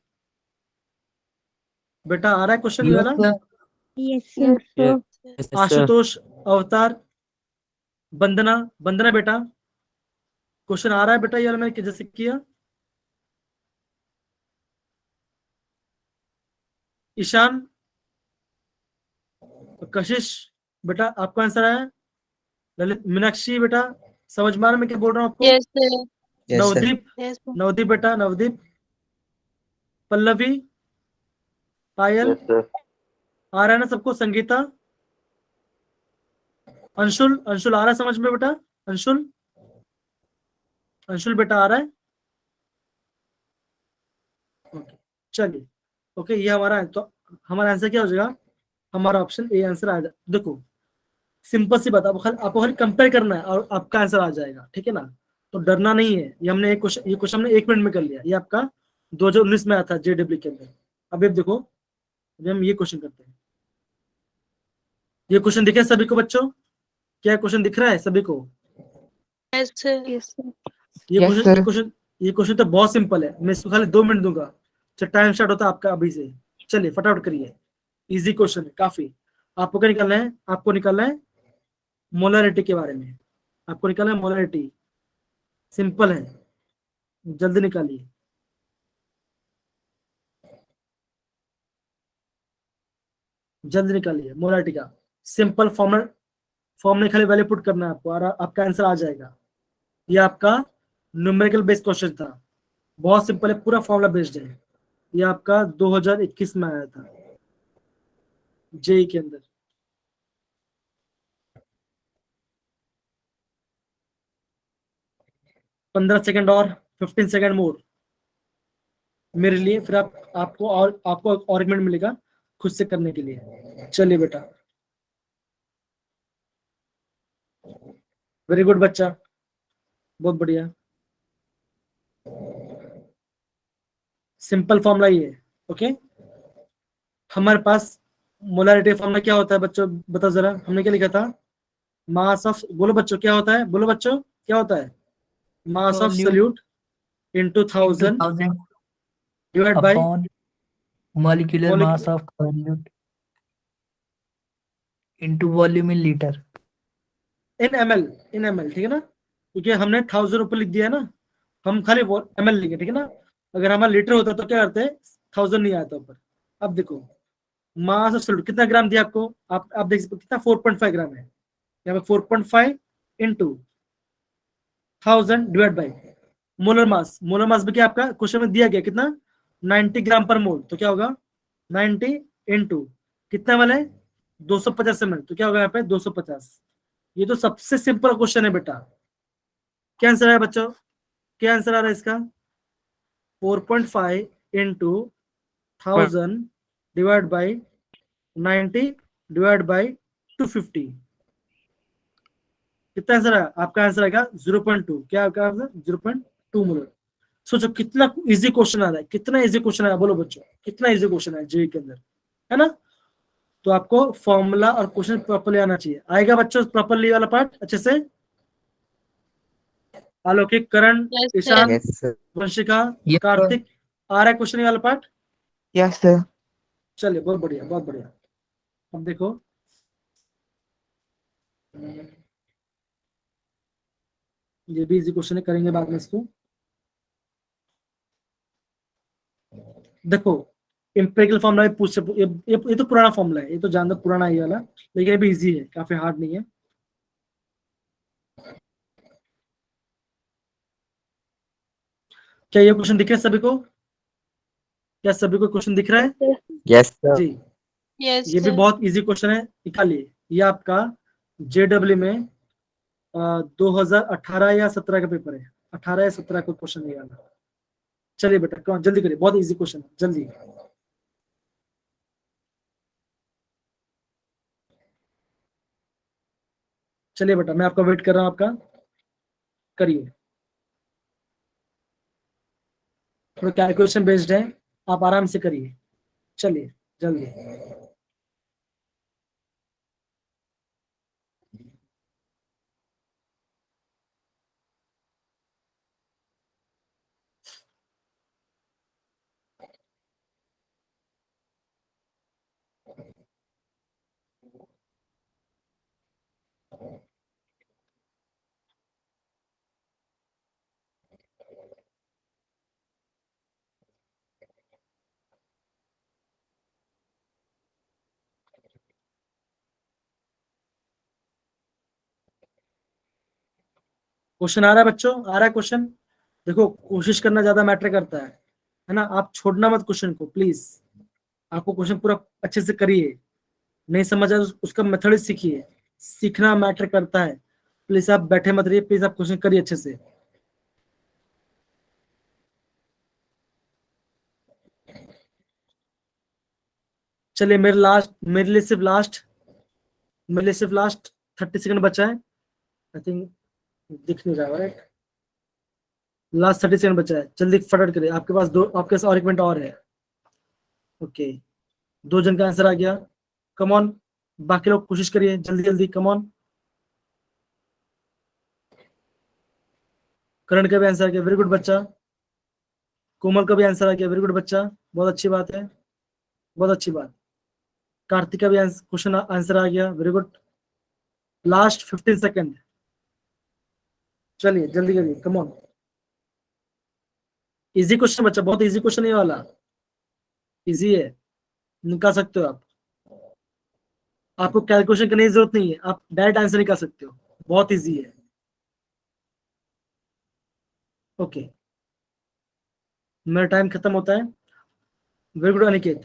बेटा आ रहा है क्वेश्चन ये वाला? Yes, sir. Yes, sir. Yes, sir. Ashutosh, अवतार, वंदना, वंदना बेटा क्वेश्चन आ रहा है बेटा ये वाला मैंने जैसे किया? ईशान, कशिश बेटा आपका आंसर है? ललित, मीनाक्षी बेटा समझ में आ रहा है मैं क्या बोल रहा हूँ आपको? Yes, sir. Yes, sir. Navdeep, Yes, sir. Navdeep बेटा, नवदीप, पल्लवी, पायल, आ रहा है ना सबको? संगीता, अंशुल, अंशुल आ रहा है समझ में बेटा? अंशुल, अंशुल बेटा आ रहा है? ओके चलिए, ओके ये हमारा है। तो हमारा आंसर क्या हो जाएगा? हमारा ऑप्शन ए आंसर आ जाएगा। देखो सिंपल सी बात, आपको खाली कंपेयर करना है और आपका आंसर आ जाएगा, ठीक है ना। तो डरना नहीं है। ये हमने ये क्वेश्चन हमने 1 मिनट में कर लिया। ये आपका 2019 में आया था जेडब्ल्यू के अंदर। अभी अब देखो, अभी हम ये क्वेश्चन करते हैं। ये क्वेश्चन दिखे सभी को बच्चों? क्या क्वेश्चन दिख रहा है सभी को? Yes, sir. Yes, sir. ये Yes, क्वेश्चन sir. ये क्वेश्चन तो बहुत सिंपल है। मैं इसको खाली 2 मिनट दूंगा। चल टाइम स्टार्ट होता है आपका अभी से। चलिए फटाफट करिए, इजी क्वेश्चन है काफी। आपको क्या निकालना है? आपको निकालना है मोलरिटी के बारे में। आपको निकालना है मोलरिटी, सिंपल है, जल्दी निकालिए। जल्दी निकालिए मोलारिटी का सिंपल फॉर्मूला खाली वैल्यू पुट करना है आपको और आपका आंसर आ जाएगा। ये आपका न्यूमेरिकल बेस्ड क्वेश्चन था, बहुत सिंपल है, पूरा फॉर्मूला बेस्ड है। ये आपका 2021 में आया था जेई के अंदर। पंद्रह सेकंड और 15 सेकंड मोर मेरे लिए, फिर आपको और एक मिनट मिलेगा खुद से करने के लिए। चलिए बेटा, वेरी गुड बच्चा, बहुत बढ़िया। सिंपल फॉर्मूला ये है, ओके। हमारे पास मोलारिटी फॉर्मूला क्या होता है बच्चों, बताओ जरा, हमने क्या लिखा था? मास ऑफ, बोलो बच्चों क्या होता है, बोलो बच्चों क्या होता है? Mass of Solute solute into into 1000 1000 divide by upon molecular mass molecular of solute into volume in liter. In ML, ठीक है ना, क्योंकि हमने 1000 ऊपर लिख दिया है ना, हम खाली एमएल लिखे, ठीक है ना। अगर हमारा लीटर होता तो क्या करते, 1000 नहीं आता ऊपर। अब देखो मास ऑफ सॉल्यूट कितना ग्राम दिया आपको, आप देख सकते कितना, 4.5 ग्राम है। यहाँ पे 4.5 into 1000 divide by molar mass में क्या आपका क्वेश्चन में दिया गया कितना, 90 ग्राम पर मोल, तो क्या होगा 90 इंटू कितना वाला है 250 ml, तो क्या होगा यहाँ पे 250। ये तो सबसे सिंपल क्वेश्चन है बेटा। क्या आंसर है बच्चों, क्या आंसर आ रहा है इसका? 4.5 into 1000 divide by 90 divide by 250, कितना आंसर है आपका? आंसर आएगा 0.2। क्या आपका आंसर? 0.2 मोलर। सोचो कितना इजी क्वेश्चन आ रहा है, कितना इजी क्वेश्चन आया, बोलो बच्चों कितना इजी क्वेश्चन है जेई के अंदर, है ना। तो आपको फॉर्मूला और क्वेश्चन प्रॉपर्ली आना चाहिए। आएगा बच्चों प्रॉपर्ली वाला पार्ट अच्छे से? आलोकिक, करण, Yes, sir. Ishan, Yes, sir. Vanshika, Yes, sir. Kartik, आ रहा है क्वेश्चन वाला पार्ट? Yes, sir. चलिए बहुत बढ़िया, बहुत बढ़िया। अब देखो ये भी इजी क्वेश्चन है, करेंगे बाद में इसको। देखो इंपेरिकल फॉर्मूला पूछ ये तो पुराना फॉर्मूला है, ये तो जानना पुराना है ये वाला, लेकिन ये भी इजी है, काफी हार्ड नहीं है। क्या ये क्वेश्चन दिख रहा है सभी को? क्या सभी को क्वेश्चन दिख रहा है? Yes, sir. जी, Yes, ये भी sir. बहुत इजी क्वेश्चन है, निकालिए। ये आपका जेडब्ल्यू में 2018 या 17 का पेपर है, 18 या 17 का क्वेश्चन है वाला। चलिए बेटा कौन जल्दी करिए, बहुत इजी क्वेश्चन है, जल्दी। चलिए बेटा मैं आपका वेट कर रहा हूँ, आपका करिए। थोड़ा कैलकुलेशन बेस्ड है, आप आराम से करिए, चलिए जल्दी। क्वेश्चन आ रहा है बच्चों, आ रहा है क्वेश्चन? देखो कोशिश करना ज्यादा मैटर करता है ना, आप छोड़ना मत क्वेश्चन को प्लीज। आपको क्वेश्चन पूरा अच्छे से करिए, नहीं समझ आया तो उसका मेथड सीखिए, सीखना मैटर करता है। प्लीज आप बैठे मत रहिए, प्लीज आप क्वेश्चन करिए अच्छे से। चलिए मेरे लिए सिर्फ लास्ट 30 सेकंड बचा है। आई थिंक दिख नहीं रहा है, राइट? लास्ट 30 सेकंड बचा है, जल्दी फटाफट करिए, आपके पास और एक मिनट और है। ओके, 2 जन का आंसर आ गया, कम ऑन। बाकी लोग कोशिश करिए जल्दी जल्दी, कम ऑन। करण का भी आंसर आ गया, वेरी गुड बच्चा। कोमल का भी आंसर आ गया, वेरी गुड बच्चा, बहुत अच्छी बात है, बहुत अच्छी बात। कार्तिक का भी क्वेश्चन आंसर आ गया, वेरी गुड। लास्ट 15 सेकंड, चलिए जल्दी जल्दी, कम ऑन। इजी क्वेश्चन बच्चा, बहुत इजी क्वेश्चन ये वाला, इजी है, निकाल सकते हो आप। आपको कैलकुलेशन करने की जरूरत नहीं है, आप डायरेक्ट आंसर निकाल सकते हो, बहुत इजी है। ओके, मेरा टाइम खत्म होता है। Very good Aniket.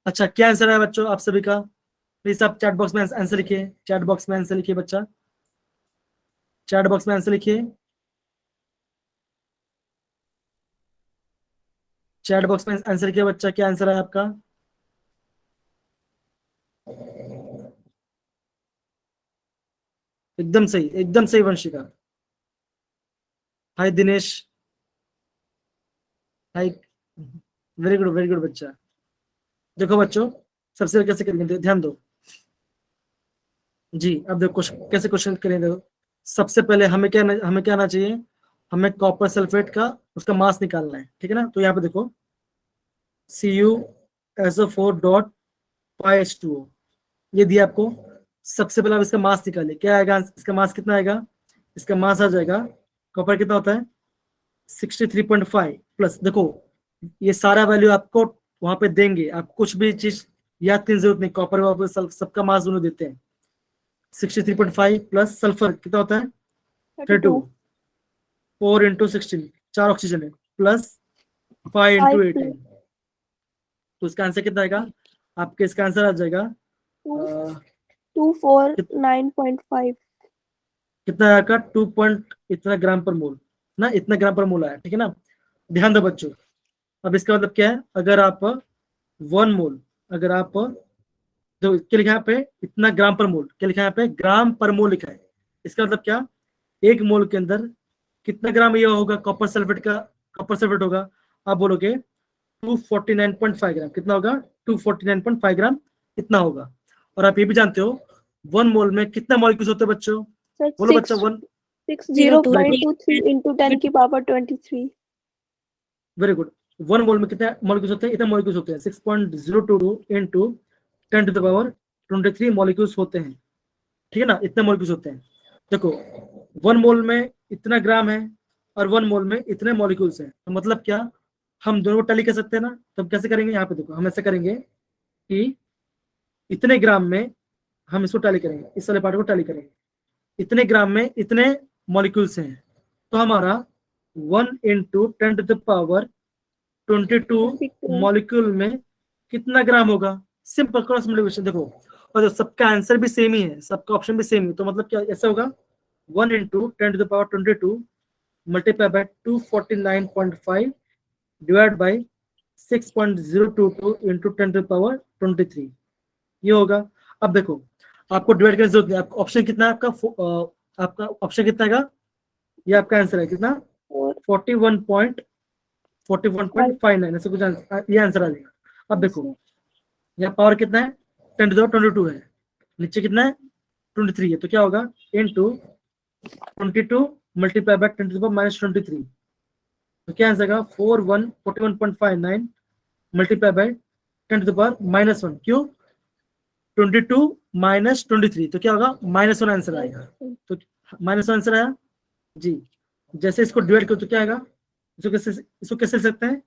अच्छा, क्या आंसर है बच्चों आप सभी का? प्लीज आप चैट बॉक्स में आंसर लिखिए, चैट बॉक्स में आंसर लिखिए बच्चा, चैट बॉक्स में आंसर लिखिए, चैट बॉक्स में आंसर लिखिए बच्चा, क्या आंसर है आपका? एकदम सही, एकदम सही वंशिका। हाय दिनेश, हाय, वेरी गुड बच्चा। देखो बच्चों, सबसे पहले कैसे करेंगे, ध्यान दो जी। अब देखो कैसे क्वेश्चन करेंगे। सबसे पहले हमें क्या आना चाहिए, हमें कॉपर सल्फेट का उसका मास निकालना है, ठीक है ना। तो यहाँ पे देखो CuSO4 डॉट H2O, ये दिया आपको। सबसे पहले आप इसका मास निकालिए, क्या आएगा इसका मास, कितना आएगा? इसका मास आ जाएगा, कॉपर कितना होता है 63.5 प्लस, देखो ये सारा वैल्यू आपको वहां पे देंगे, आप कुछ भी चीज याद करने की जरूरत नहीं, कॉपर वापर सबका मास दोनों देते हैं। 63.5 प्लस सल्फर कितना होता है 32, 4 इंटू 16, 4 ऑक्सीजन है, प्लस 5 इंटू 18, तो इसका आंसर कितना आएगा आपके? इसका आंसर आ जाएगा 249.5। कितना आएगा 2 पॉइंट इतना ग्राम पर मोल ना, इतना ग्राम पर मोल आया, ठीक है ना। ध्यान दो बच्चों, अब इसका मतलब क्या है, अगर आप 1 मोल, अगर आप जो क्या लिखा है यहाँ पे, इतना ग्राम पर मोल, क्या लिखा है यहाँ पे, ग्राम पर मोल लिखा है। इसका मतलब क्या, एक मोल के अंदर कितना ग्राम ये होगा कॉपर सल्फेट का, कॉपर सल्फेट होगा, आप बोलोगे 249.5 ग्राम, कितना होगा 249.5 ग्राम, इतना होगा। और आप ये भी जानते हो 1 मोल में कितना मॉलिक्यूल्स होते हैं बच्चों, बोलो बच्चा 0.23 into 10 की पावर 23। Very good. 1 मोल में कितने मॉलिक्यूल्स होते हैं, इतने मॉलिक्यूल्स होते हैं 6.022 into 10 to the power 23 molecules होते हैं, ठीक है ना, इतने मॉलिक्यूल्स होते हैं। देखो 1 मोल में इतना ग्राम है और 1 मोल में इतने मॉलिक्यूल्स हैं, तो मतलब क्या, हम दोनों को टैली कर सकते हैं ना। तो हम कैसे करेंगे, यहाँ पे देखो हम ऐसे करेंगे कि इतने ग्राम में हम इसको टैली करेंगे, इस वाले पार्ट को टैली करेंगे, इतने ग्राम में इतने मॉलिक्यूल्स हैं, तो हमारा 1 into 10 to the power 22 molecule में कितना ग्राम होगा, सिंपल क्रॉस मल्टीप्लिकेशन। देखो और सबका आंसर भी सेम ही है, सबका ऑप्शन भी सेम है, तो मतलब क्या ऐसा होगा 1 into 10 to the power 22 multiply by 249.5 divide by 6.022 into 10 to the power 23, ये होगा। अब देखो आपको डिवाइड करने की जरूरत नहीं, आपका ऑप्शन कितना है, आपका ऑप्शन कितना है, ये आपका आंसर है कितना 41.59 ऐसे कुछ ये आंसर आ जाएगा। अब देखो यहाँ पावर कितना है 10 टू द पावर 22 है, नीचे कितना है 23 है, तो क्या होगा into 22 multiply by 10 to the power minus 23, तो क्या आंसर आएगा 41.59 multiply by 10 to the power -1, क्यों 22 माइनस 23, तो क्या होगा -1 आंसर आएगा। तो -1 आंसर आया जी। जैसे इसको डिवाइड करो तो क्या आएगा, इसको कैसे लिख सकते हैं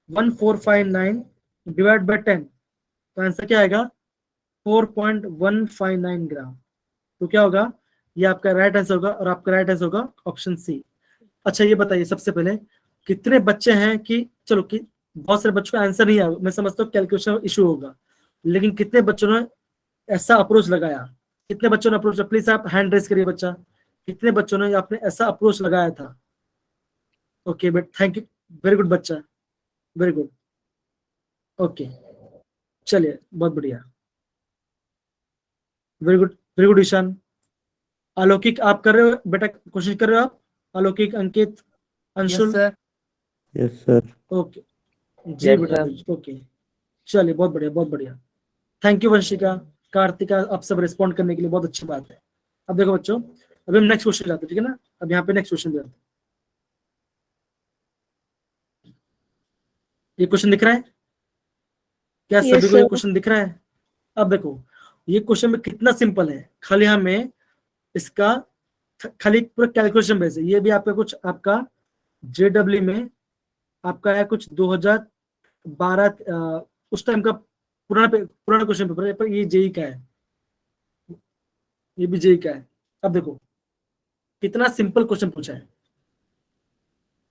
1459 डिवाइड बाय 10, तो आंसर क्या आएगा 4.159 ग्राम, तो क्या होगा, ये आपका राइट आंसर होगा, और आपका राइट आंसर होगा ऑप्शन सी। अच्छा ये बताइए सबसे पहले कितने बच्चे हैं कि चलो कि बहुत सारे बच्चों का आंसर नहीं आया, मैं समझता हूँ कैलकुलेशन इशू होगा, लेकिन कितने बच्चों ने ऐसा अप्रोच लगाया, कितने बच्चों ने अप्रोच, प्लीज आप हैंड रेस करिए बच्चा, कितने बच्चों ने आपने ऐसा अप्रोच लगाया था। Okay but thank you, very good बच्चा, वेरी गुड। ओके चलिए बहुत बढ़िया, वेरी गुड ईशान। अलौकिक आप कर रहे हो बेटा, कोशिश कर रहे हो आप, Alaukik Ankit yes Anshul, sir. Yes sir. Okay जी बेटा, ओके चलिए बहुत बढ़िया, बहुत बढ़िया। थैंक यू वंशिका, कार्तिका, आप सब रिस्पॉन्ड करने के लिए, बहुत अच्छी बात है। अब देखो बच्चों, अभी हम नेक्स्ट क्वेश्चन जाते हैं, ठीक है ना। अब यहाँ पे नेक्स्ट क्वेश्चन जाते हैं, ये क्वेश्चन दिख रहा है क्या Yes, सभी को, ये sir. क्वेश्चन दिख रहा है। अब देखो ये क्वेश्चन में कितना सिंपल है, खाली हमें इसका खाली पूरा कैलकुलेशन बेस है, ये भी आपका कुछ आपका JW में आपका है कुछ 2012 उस टाइम का पुराना क्वेश्चन पेपर है, पर ये JEE का है, ये भी जेई का है। अब देखो कितना सिंपल क्वेश्चन पूछा है।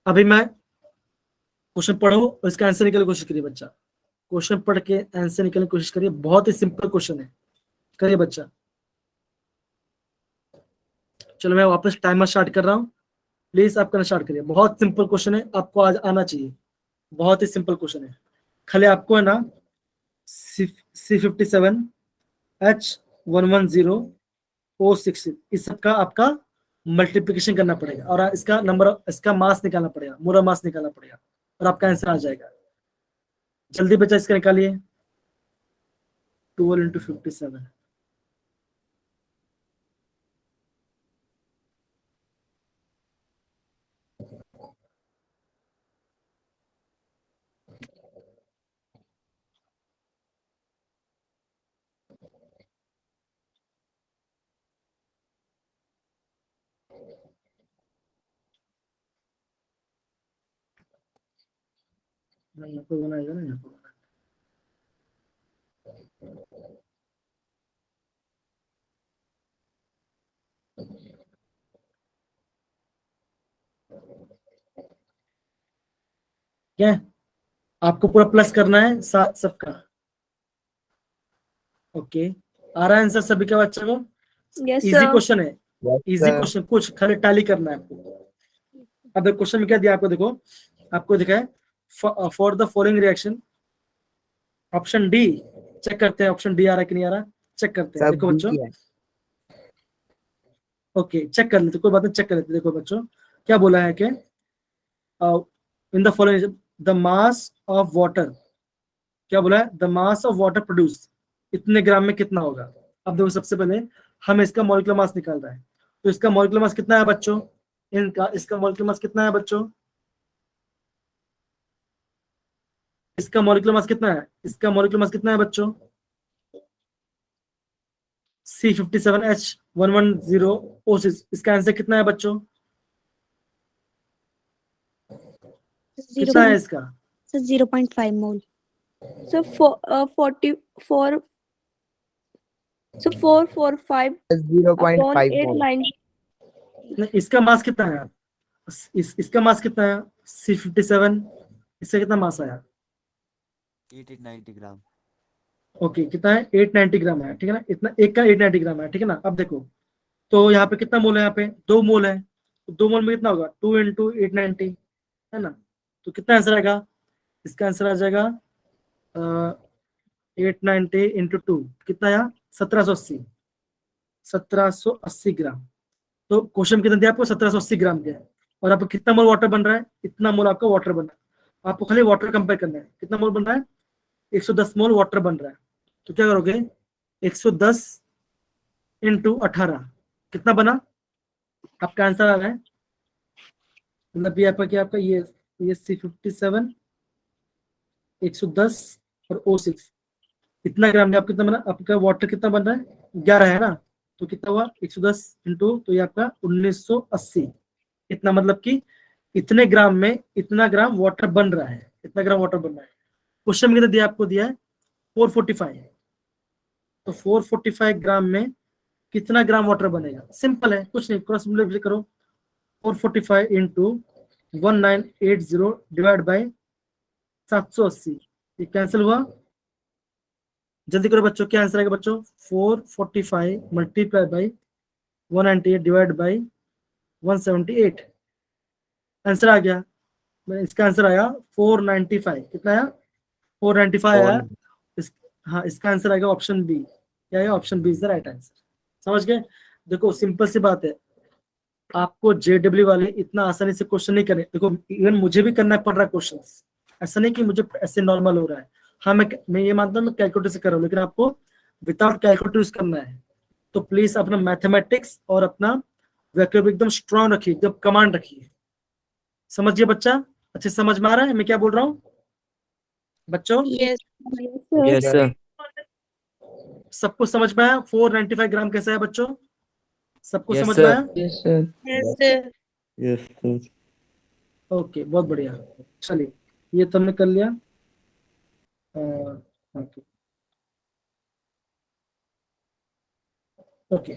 अभी मैं क्वेश्चन पढ़ो और इसका आंसर निकालने की कोशिश करिए बच्चा। क्वेश्चन पढ़ के आंसर निकालने की कोशिश करिए, बहुत ही सिंपल क्वेश्चन है, करिए बच्चा। चलो मैं वापस टाइमर स्टार्ट कर रहा हूँ, प्लीज आप करना स्टार्ट करिए। बहुत सिंपल क्वेश्चन है, आपको आज आना चाहिए, बहुत ही सिंपल क्वेश्चन है। खाली आपको है ना C57H110O6 इस सब का आपका मल्टीप्लिकेशन करना पड़ेगा और इसका नंबर, इसका मास निकालना पड़ेगा, मोलर मास निकालना पड़ेगा और आपका आंसर आ जाएगा। जल्दी बच्चा इसका निकालिए। 12 × 57 यहाँ पे बनाएगा ना, यहाँ पे क्या है? आपको पूरा प्लस करना है सबका। ओके, आ रहा है आंसर सभी का बच्चा को? Yes, easy sir. क्वेश्चन है, Yes, इजी sir. क्वेश्चन, कुछ खाली टैली करना है आपको। अब क्वेश्चन में क्या दिया आपको, देखो आपको दिखा है for the following reaction, option D. Check करते हैं ऑप्शन डी आ रहा है कि नहीं आ रहा, चेक करते हैं। सब देखो बच्चों, ठीक है। ओके चेक कर लेते, कोई बात नहीं, चेक कर लेते। देखो बच्चों क्या बोला है कि in the following the mass of water, क्या बोला है, the mass of water produce इतने ग्राम में कितना होगा। अब देखो सबसे पहले हम इसका मॉलिक्यूलर मास निकाल रहा है, तो इसका मॉलिक्यूलर मास कितना है बच्चों, इनका इसका मॉलिक्यूलर मास कितना है बच्चों, इसका मॉलिक्यूलर मास कितना है, इसका मॉलिक्यूलर मास कितना है बच्चों, C57H110O6 इसका आंसर कितना है बच्चों, कितना है इसका, 0.5 मोल। So 44. So 445 upon 0.5 मोल। 890. नहीं, इसका मास कितना है, इसका मास कितना है C57, इसका कितना मास आया, 890 ग्राम। ओके कितना है 890 ग्राम है, ठीक है ना, इतना एक का 890 ग्राम है, ठीक है ना। अब देखो तो यहाँ पे कितना मोल है, यहाँ पे 2 मोल है, तो 2 मोल में कितना होगा 2 × 890 है ना, तो कितना आंसर आएगा, इसका आंसर आ जाएगा 890 × 2 कितना आया 1780, 1780 ग्राम। तो क्वेश्चन कितना दिया आपको 1780 ग्राम दिया है, और आपको कितना मोल वाटर बन रहा है, इतना मोल आपका वाटर बन रहा है। आपको खाली वाटर कंपेयर करना है, कितना मोल बन रहा है, 110 मोल वाटर बन रहा है। तो क्या करोगे 110 × 18 कितना बना, आपका आंसर आ रहा है, मतलब ये आपका क्या, आपका ये C57 110 और O6 इतना ग्राम में आप कितना बना, आपका वाटर कितना बन रहा है 11 है ना, तो कितना हुआ 110 इंटू, तो ये आपका 1980, इतना मतलब कि इतने ग्राम में इतना ग्राम वाटर बन रहा है, इतना ग्राम वाटर बन रहा है। क्वेश्चन में कितना दिया, आपको दिया है 445, तो 445 ग्राम में कितना ग्राम वाटर बनेगा, सिंपल है, कुछ नहीं, क्रॉस मल्टीप्लाई करो, 445 इंटू 1980 डिवाइड बाई 780, ये कैंसिल हुआ, जल्दी करो बच्चों, क्या आंसर आएगा बच्चों, 445 multiply by 198 divide by 178, answer आ गया। इसका आंसर आया 495, कितना आया 495 आया। हाँ इसका आंसर आएगा ऑप्शन बी, क्या है option B is the right answer. समझ गए, देखो सिंपल सी बात है, आपको जेडब्ल्यू वाले इतना आसानी से क्वेश्चन नहीं करे, देखो इवन मुझे भी करना पड़ रहा है क्वेश्चन, ऐसा नहीं कि मुझे ऐसे नॉर्मल हो रहा है। हाँ मैं ये मानता हूँ मैं कैलकुलेटर से कर रहा हूँ, लेकिन आपको विदाउट कैलकुलेटर यूज करना है, तो प्लीज अपना मैथमेटिक्स और अपना वोकैबुलरी एकदम स्ट्रांग रखिए, एकदम कमांड रखिए। समझिए बच्चा, अच्छे समझ में आ रहा है मैं क्या बोल रहा हूँ बच्चों, Yes. Yes sir. सबको समझ में आया 495 ग्राम कैसा है बच्चों, सबको Yes, समझ sir. में आया, yes sir. Yes, sir. Yes sir. Okay बहुत बढ़िया। चलिए ये तो हमने कर लिया, ओके ओके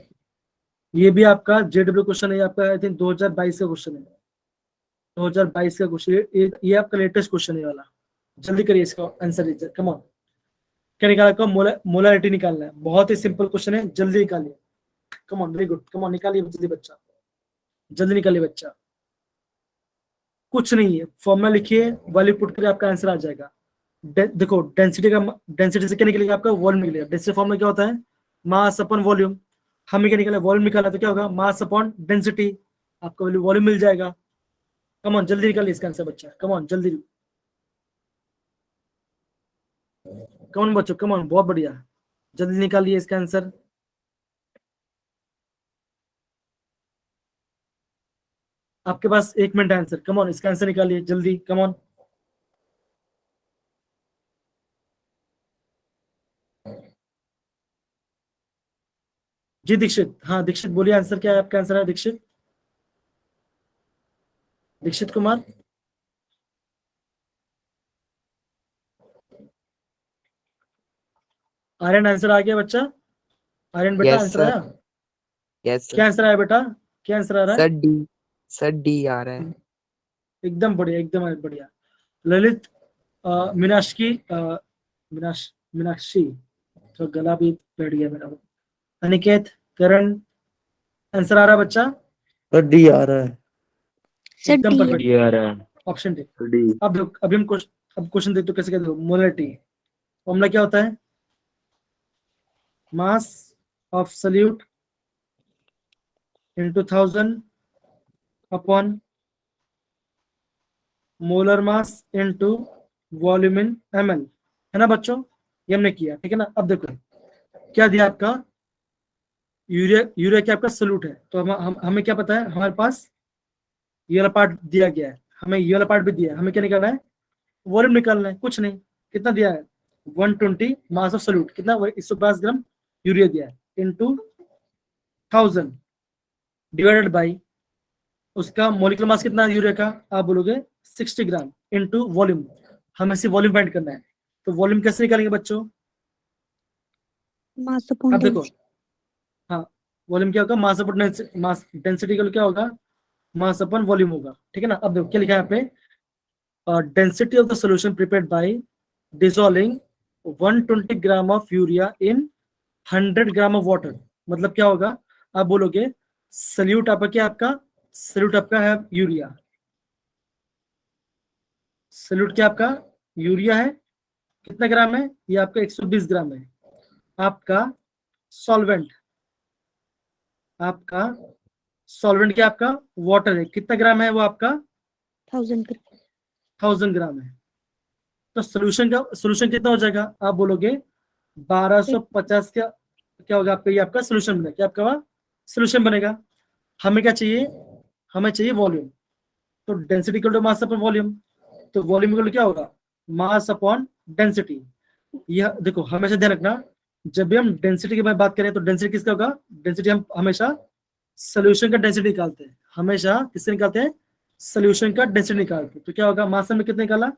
ये भी आपका जेडब्ल्यू क्वेश्चन है, आपका आई थिंक 2022 का क्वेश्चन है, 2022 का क्वेश्चन। ये आपका लेटेस्ट क्वेश्चन है वाला। जल्दी करिए इसका आंसर दीजिए, कम ऑन। क्या निकाला आपको? मोलारिटी निकालना है, बहुत ही सिंपल क्वेश्चन है, जल्दी निकालिए, come on, very good, come on, निकालिए जल्दी बच्चा, जल्दी निकालिए बच्चा। कुछ नहीं है, फॉर्मूला लिखिए, वैल्यू पुट करिए, आपका आंसर आ जाएगा। देखो डेंसिटी का, डेंसिटी से क्या निकलेगा आपका? वॉल्यूम निकलेगा। डेंसिटी फॉर्मूला क्या होता है? मास अपॉन वॉल्यूम। हमें क्या निकाला? वॉल्यूम निकाला, तो क्या होगा? मास अपॉन डेंसिटी, आपका वैल्यू वॉल्यूम मिल जाएगा। कम ऑन, जल्दी निकालिए इसका आंसर बच्चा, कम ऑन जल्दी, कम ऑन बच्चों, कम ऑन, बहुत बढ़िया, जल्दी निकालिए इसका आंसर। आपके पास 1 मिनट आंसर, कम ऑन, इसका आंसर निकालिए जल्दी, कम ऑन। जी दीक्षित, हाँ दीक्षित बोलिए, आंसर क्या है आपका? आंसर है दीक्षित, दीक्षित कुमार। आर्यन आंसर आ गया बच्चा? आर्यन बेटा Yes, आंसर sir. आया? Yes, sir. क्या आंसर आया बेटा? क्या आंसर आ रहा है? Sir, D. Sir, D आ रहा है। एकदम बढ़िया, एकदम बढ़िया। ललित, मीनाक्षी, मीनाक्षी, तो गला भी बैठ गया मेरा। अनिकेत, करण, आंसर आ रहा है बच्चा? सर डी आ रहा है। सर एकदम डी है। परफेक्ट, डी आ रहा है। Option D. डी। अब अभी हम अब क्वेश्चन देखते हो कैसे कहते हो। मोलरिटी फॉर्मूला क्या होता है? Mass of solute into 1000 upon molar mass into volume in ml, है ना बच्चों? ये हमने किया, ठीक है ना? अब देखो क्या दिया आपका? यूरिया क्या आपका सल्यूट है, तो हमें क्या पता है? हमारे पास ये वाला पार्ट दिया गया है, हमें ये वाला पार्ट भी दिया है, हमें क्या निकालना है? वॉल्यूम निकालना है, कुछ नहीं। कितना दिया है? 120 मास ऑफ सल्यूट, कितना? 150 ग्राम यूरिया दिया है, इनटू 1000 डिवाइडेड बाई उसका मोलिकुलर मास कितना है यूरिया का? आप बोलोगे 60 ग्राम, इनटू वॉल्यूम। हमें सिर्फ वॉल्यूम फाइंड करना है, तो वॉल्यूम कैसे निकालेंगे बच्चों? मास अपॉन अब देखो, डेंसिटी। हाँ, वॉल्यूम क्या होगा? मास अपॉन मास, डेंसिटी का क्या होगा? मास अपॉन वॉल्यूम होगा, ठीक है ना? अब देखो क्या लिखा है यहाँ पे? Density of the solution prepared by dissolving 120 gram of urea in 100 gram of water. मतलब क्या होगा? आप बोलोगे सल्यूट आपका क्या? आपका सल्यूट आपका है यूरिया, सल्यूट क्या आपका? यूरिया है। कितना ग्राम है? ये आपका 120 ग्राम है। आपका सॉल्वेंट, आपका सॉल्वेंट क्या आपका? वाटर है। कितना ग्राम है वो आपका? 1000 ग्राम है। तो सोल्यूशन कितना हो जाएगा? आप बोलोगे 1250 का क्या होगा आपका? ये आपका सोल्यूशन बनेगा। क्या आपका सोल्यूशन बनेगा? हमें क्या चाहिए? हमें चाहिए वॉल्यूम। तो density equal to mass upon volume, तो वॉल्यूम इक्वल क्या होगा? Mass upon density. यह देखो हमेशा ध्यान रखना, जब भी हम डेंसिटी की बात करें तो डेंसिटी किसका होगा? डेंसिटी हम हमेशा सोल्यूशन का डेंसिटी निकालते हैं, हमेशा किससे निकालते हैं? सोल्यूशन का डेंसिटी निकालते हैं। तो क्या होगा? मास में कितना निकाला?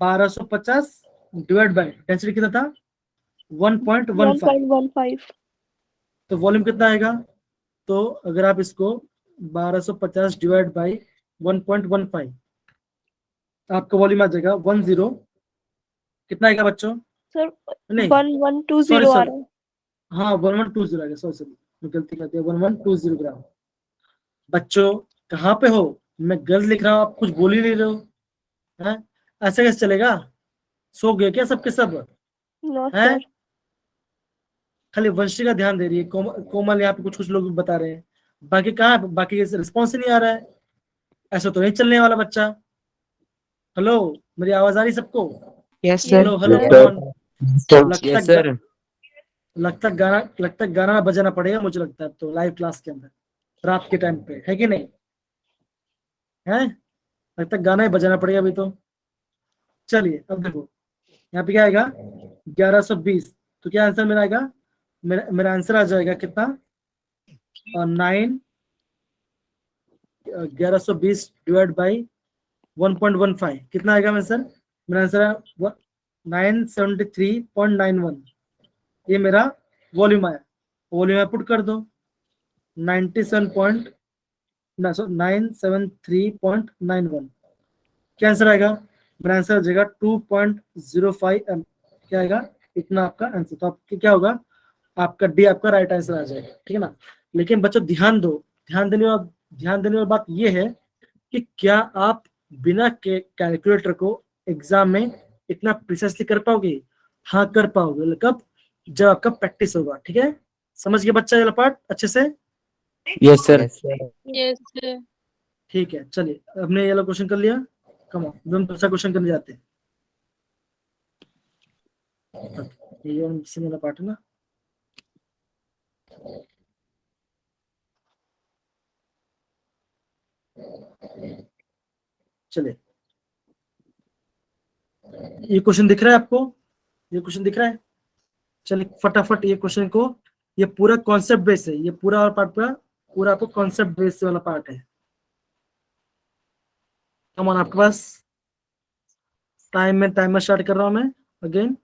1250 डिवाइड बाय डेंसिटी कितना था? 1.15। 1.15। तो वॉल्यूम कितना आएगा? तो अगर आप इसको 1250 डिवाइड बाई 1.15, आपका वॉल्यूम आ जाएगा 10, कितना आएगा बच्चों? सर नहीं 1120 सॉरी आ सॉरी, रहा है। हाँ 1120 आएगा, सॉरी सॉरी, मैं गलती कर दिया, 1120 ग्राम। बच्चों कहाँ पे हो? मैं गलत लिख रहा हूँ, आप कुछ बोल ही नहीं रहे हो, हैं? ऐसे कैसे चलेगा? सो गए क्या सबके सब? नो हैं? सर। खाली वंशी का ध्यान दे रही है, कोमल यहाँ पे कुछ कुछ लोग बता रहे हैं, बाकी कहाँ है? बाकी रिस्पॉन्स ही नहीं आ रहा है। ऐसा तो नहीं चलने वाला बच्चा। हेलो, मेरी आवाज आ रही सबको? Yes, sir. Hello hello, Yes, कौन? sir. Yes, sir. लगता गाना बजाना पड़ेगा, मुझे लगता है तो लाइव क्लास के अंदर रात के टाइम पे, है कि नहीं? है, लगता गाना ही बजाना पड़ेगा अभी तो। चलिए अब देखो यहाँ पे क्या आएगा? 1120। तो क्या आंसर मेरा आएगा? मेरा आंसर आ जाएगा कितना? 1120 डिवाइड बाई 1.15, कितना आएगा मेरा आंसर? मेरा आंसर है 973.91। ये मेरा वॉल्यूम आया। वॉल्यूम पुट कर दो, 973.91। क्या आंसर आएगा? मेरा आंसर आ जाएगा 2.05 m। क्या आएगा? इतना आपका आंसर। तो आपके क्या होगा? आपका डी आपका राइट आंसर आ जाएगा, ठीक है ना। लेकिन बच्चों ध्यान दो, ध्यान देने वाली बात ये है कि क्या आप बिना कैलकुलेटर को एग्जाम में इतना प्रिसाइसली कर पाओगे? हाँ कर पाओगे। कब? जब आपका प्रैक्टिस होगा, ठीक है। समझ गया बच्चा ये वाला पार्ट अच्छे से? Yes sir. Yes, sir. Yes, sir. ठीक है, चलिए हमने ये वाला क्वेश्चन कर लिया। कम ऑन, हम दूसरा क्वेश्चन करने जाते हैं। ये वाला पार्ट है ना। चलिए, ये क्वेश्चन दिख रहा है आपको? ये क्वेश्चन दिख रहा है? चलिए फटाफट ये क्वेश्चन को, ये पूरा कॉन्सेप्ट बेस है, ये पूरा वाला पार्ट पूरा आपको कॉन्सेप्ट बेस वाला पार्ट है। कम ऑन, आपके पास टाइमर स्टार्ट कर रहा हूं मैं अगेन।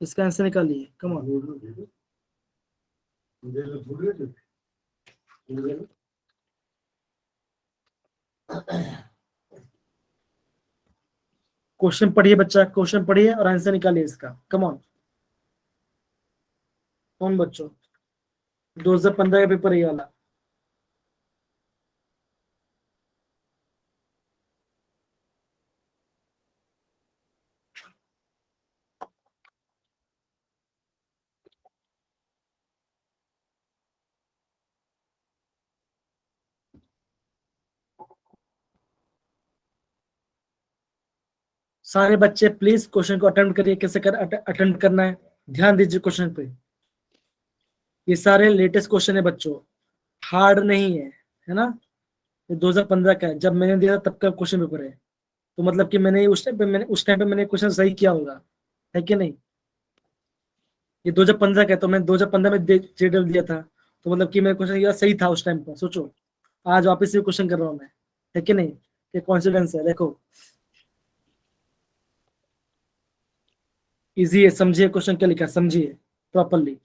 इसका आंसर निकालिए, कम ऑन। क्वेश्चन पढ़िए बच्चा, क्वेश्चन पढ़िए और आंसर निकालिए इसका। कम ऑन, कौन बच्चों? 2015 का पेपर ये वाला। सारे बच्चे प्लीज क्वेश्चन को अटेम्प्ट करिए। कैसे अटेम्प्ट करना है, ध्यान दीजिए क्वेश्चन पे। ये सारे लेटेस्ट क्वेश्चन है बच्चों, हार्ड नहीं है ना। ये 2015 का है, जब मैंने दिया तब का क्वेश्चन पेपर है। तो मतलब कि मैंने उस टाइम पे मैंने क्वेश्चन सही किया होगा, है कि नहीं। ये 2015 का है, तो मैंने 2015 में जेडल दिया था, तो मतलब कि मेरा क्वेश्चन सही था उस टाइम पर। सोचो, आज वापस से क्वेश्चन कर रहा हूँ मैं, है कि नहीं। ये कॉन्फिडेंस है, देखो इजी है। समझिए क्वेश्चन क्या लिखा, समझिए प्रॉपरली।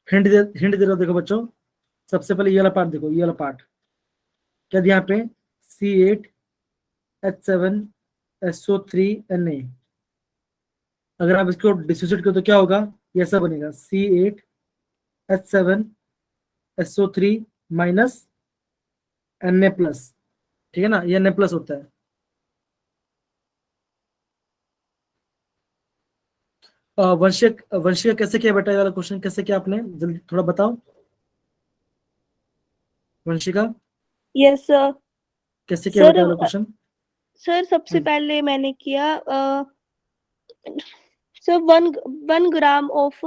हिंट दे रहा हूं, देखो बच्चों। सबसे पहले ये वाला पार्ट देखो, ये वाला पार्ट क्या दिया यहाँ पे? C8H7SO3Na। अगर आप इसको डिसोसिएट करो तो क्या होगा? ये ऐसा बनेगा, C8H7SO3 माइनस Na प्लस, ठीक है ना। ये Na प्लस होता है। वंशिका कैसे किया बेटा ये वाला क्वेश्चन? कैसे किया आपने, जल्दी थोड़ा बताओ वंशिका। Yes, sir. कैसे किया बेटा ये वाला सर क्वेश्चन? सर सबसे पहले मैंने किया sir 1 gram of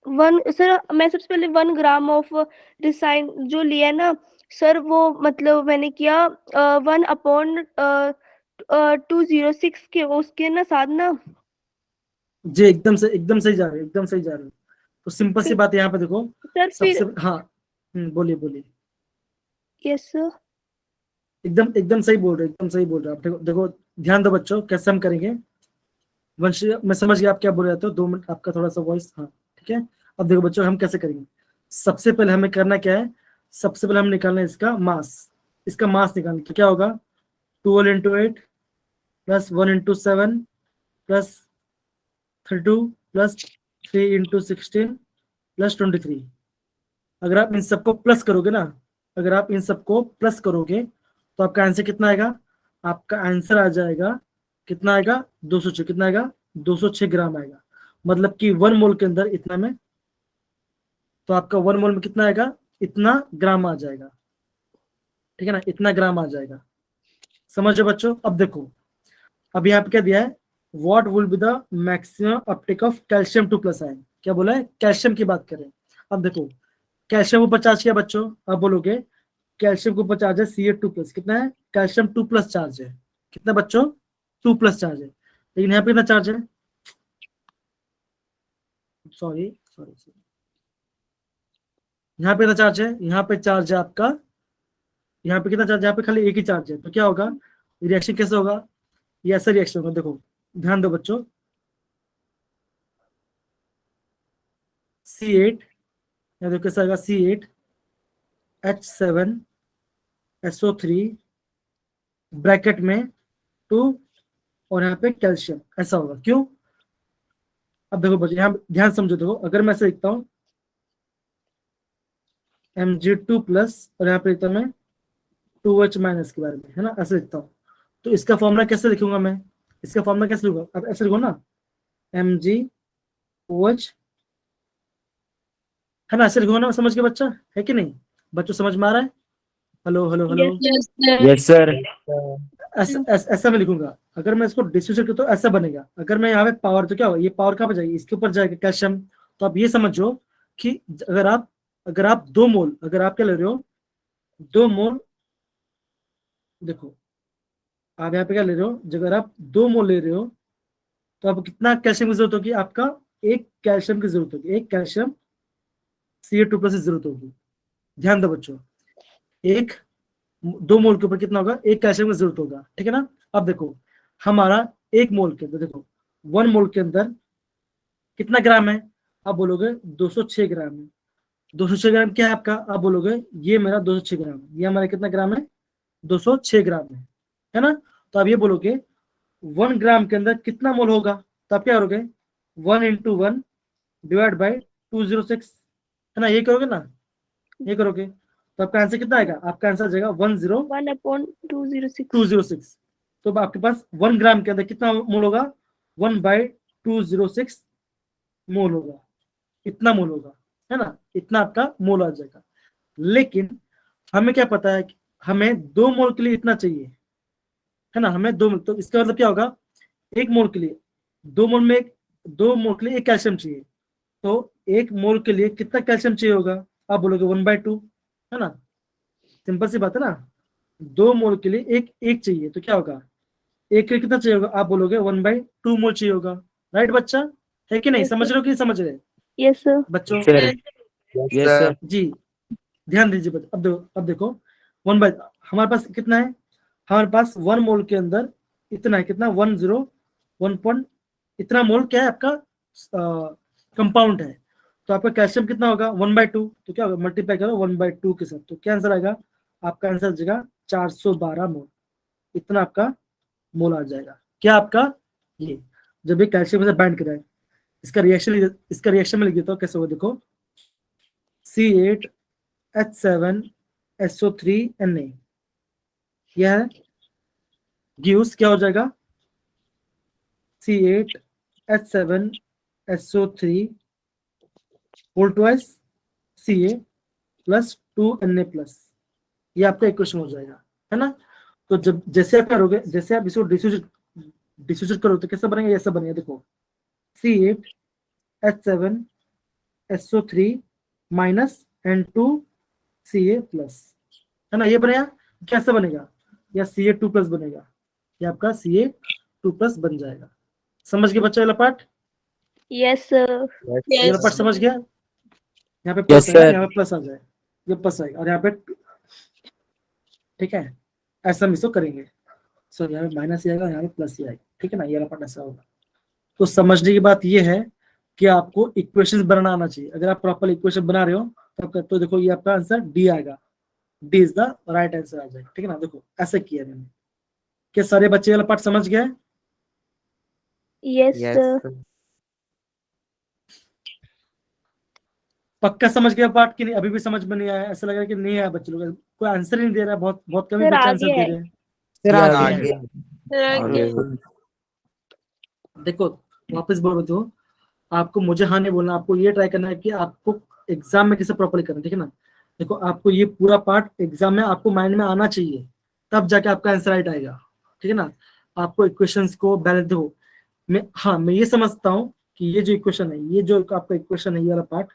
one sir मैं सबसे पहले 1 ग्राम ऑफ रिसाइन जो लिया ना सर, वो मतलब मैंने किया 1/206 के उसके ना साथ ना। जी एकदम सही जा रहे हो, एकदम सही जा रहे हो। तो सिंपल सी फिर बात यहाँ पे देखो। सर सबसे फिर हाँ, बोलिए बोलिए। Yes sir. एकदम सही बोल रहे हो, एकदम सही बोल रहे हो आप। देखो देखो, ध्यान दो बच्चों, कैसे हम करेंगे। वंश मैं समझ गया आप क्या बोल रहे थे। 2 मिनट आपका थोड़ा सा वॉइस, हाँ ठीक है। अब देखो बच्चों, हम कैसे करेंगे। सबसे पहले हमें करना क्या है? सबसे पहले हम निकालना है इसका मास। इसका मास निकालना तो क्या होगा? 12 × 8 प्लस 1 × 7 प्लस 32 प्लस 3 × 16 प्लस 23। अगर आप इन सबको प्लस करोगे ना, अगर आप इन सबको प्लस करोगे तो आपका आंसर कितना आएगा? आपका आंसर आ जाएगा, कितना आएगा? 206। कितना आएगा? 206 ग्राम आएगा। मतलब कि 1 मोल के अंदर इतना में, तो आपका 1 मोल में कितना आएगा? इतना ग्राम आ जाएगा, ठीक है ना। इतना ग्राम आ जाएगा। समझो बच्चों। अब देखो, अब यहाँ पे क्या दिया है? What will be the maximum Uptake of calcium 2+ ion. क्या बोला है? कैल्शियम की बात करें। अब देखो, कैल्शियम को 50 किया बच्चों। अब बोलोगे कैल्शियम को 50 है, Ca2+। कितना है? कैल्शियम 2+ चार्ज है। कितना बच्चों? 2+ चार्ज है। लेकिन यहाँ पे कितना चार्ज है? सॉरी सॉरी सॉरी, यहाँ पे कितना चार्ज है, यहाँ पे चार्ज है आपका, यहाँ पे कितना चार्ज है, यहाँ पे खाली एक ही चार्ज है, तो क्या होगा, रिएक्शन कैसे होगा, ये ऐसा रिएक्शन होगा। देखो ध्यान दो बच्चों, C8 या देखो कैसा आएगा, C8H7SO3 ब्रैकेट में 2 और यहाँ पे कैल्शियम, ऐसा होगा। क्यों, अब देखो बच्चों यहाँ ध्यान समझो, देखो अगर मैं ऐसे लिखता हूँ Mg2+ और यहाँ पे लिखता हूँ मैं 2H- के बारे में, है ना, ऐसे लिखता हूँ, तो इसका फॉर्मूला कैसे लिखूंगा मैं, इसका फॉर्मूला कैसे लिखूंगा, अब ऐसे लिखो ना, MgOH, है ना, ऐसे लिखूंगा ना, समझ के बच्चा, है कि नहीं, बच्चों समझ में आ रहा है, hello hello hello, yes sir. ऐसा मैं लिखूंगा। अगर मैं इसको डिस्ट्रीब्यूट करता हूँ ऐसा बनेगा, अगर मैं यहाँ पे पावर, तो क्या होगा, ये पावर कहाँ पे जाएगी, इसके ऊपर जाएगा कैल्शियम। तो आप ये समझो कि अगर आप 2 मोल, अगर आप क्या ले रहे हो, 2 मोल, देखो आप यहाँ पे क्या ले रहे हो, अगर आप 2 मोल ले रहे हो तो आपको कितना कैल्शियम की जरूरत होगी, आपका 1 कैल्शियम की जरूरत होगी, 1 कैल्शियम Ca2+ की जरूरत होगी। ध्यान दो बच्चों, 2 मोल के ऊपर कितना होगा, 1 कैल्शियम की जरूरत होगा, ठीक है ना। अब देखो हमारा 1 मोल के अंदर, देखो 1 मोल के अंदर कितना ग्राम है, आप बोलोगे 206 ग्राम है। 206 ग्राम क्या है आपका, आप बोलोगे ये मेरा 206 ग्राम है, ये हमारा कितना ग्राम है, 206 ग्राम है ना। तो आप ये बोलोगे 1 ग्राम के अंदर कितना मोल होगा, तो आप क्या करोगे, 1 × 1 डिवाइड बाई 206, है ना, ये करोगे ना, ये करोगे, तो आपका आंसर कितना आएगा, आपका आंसर आ जाएगा 1/206। 206। तो आपके पास 1 ग्राम के अंदर कितना मोल होगा, 1/206 मोल होगा, इतना मोल होगा, है ना, इतना आपका मोल आ जाएगा। लेकिन हमें क्या पता है कि हमें 2 मोल के लिए इतना चाहिए, है ना, हमें 2 मोल, तो इसका मतलब क्या होगा, 1 मोल के लिए 2 मोल में 2 मोल के लिए 1 कैल्शियम चाहिए, तो 1 मोल के लिए कितना कैल्शियम चाहिए होगा, आप बोलोगे 1/2, है ना, सिंपल सी बात है ना, 2 मोल के लिए एक चाहिए, तो क्या होगा, 1 के लिए कितना चाहिए होगा, आप बोलोगे 1/2 मोल चाहिए होगा, राइट बच्चा, है कि नहीं, समझ रहे हो कि नहीं समझ रहे यस सर। बच्चों, सर यस सर। जी ध्यान दीजिए बच्चों। अब देखो 1/, हमारे पास कितना है, हमारे पास 1 मोल के अंदर इतना है, कितना 1 इतना मोल क्या है आपका कंपाउंड है, तो आपका कैल्शियम कितना होगा 1/2, तो क्या होगा, मल्टीप्लाई करो 1/2 के साथ, तो क्या आंसर आएगा, आपका आंसर आ जाएगा 412 मोल, इतना आपका मोल आ जाएगा। क्या आपका, ये जब ये कैल्शियम से बाइंड कराए, इसका रिएक्शन में लिख देता हूँ कैसे होगा, देखो C8H7SO3Na, यह है गिव्स, क्या हो जाएगा, C8H7SO3 होल ट्वाइस Ca+2Na+, ये आपका इक्वेशन हो जाएगा, है ना। तो जब जैसे आप करोगे, जैसे आप इसको डिस्ट्रीब्यूट करोगे तो कैसा बनेगा, ऐसा बनेगा, देखो C8H7SO3 -N2Ca+, है ना, ये बनेगा, कैसे बनेगा, या Ca2+ बनेगा, ये आपका Ca2+ बन जाएगा। समझ गए बच्चा वाला पार्ट, यस सर। ये वाला पार्ट समझ गया, यहाँ पे Yes, प्लस है, sir. यहाँ पे प्लस आ जाए, ये प्लस आएगा, और यहाँ पे, ठीक है, ऐसा हम इसको करेंगे, सो यहाँ पे माइनस ही आएगा, यहाँ पे प्लस ही आएगा, ठीक है ना, ये वाला पार्ट ऐसा होगा। तो समझने की बात ये है कि आपको इक्वेशंस बनाना आना चाहिए, अगर आप प्रॉपर इक्वेशन बना रहे हो तो देखो ये आपका आंसर डी आएगा, D is the right answer आ जाएगा, ठीक है ना। देखो ऐसे किया मैंने, क्या सारे बच्चे वाला पार्ट समझ गए, यस Yes, सर। sir. पक्का समझ गया पार्ट कि नहीं, अभी भी समझ में नहीं आया, ऐसा लग रहा है कि नहीं आया बच्चे लोग, कोई आंसर ही नहीं दे रहा है, बहुत बहुत कम ही सर बच्चे आगे आंसर दे है। रहे हैं। Sir, Yeah, आगे आगे। देखो वापस बोल रहे हो, आपको मुझे हाँ नहीं बोलना, आपको ये ट्राई करना है कि आपको एग्जाम में कैसे प्रॉपरली करना है, ठीक है ना। देखो आपको ये पूरा पार्ट एग्जाम में आपको माइंड में आना चाहिए, तब जाके आपका आंसर राइट आएगा, ठीक है ना। आपको इक्वेशंस को बैलेंस दो, मैं ये समझता हूँ कि ये जो इक्वेशन है, ये जो आपका इक्वेशन है, ये वाला पार्ट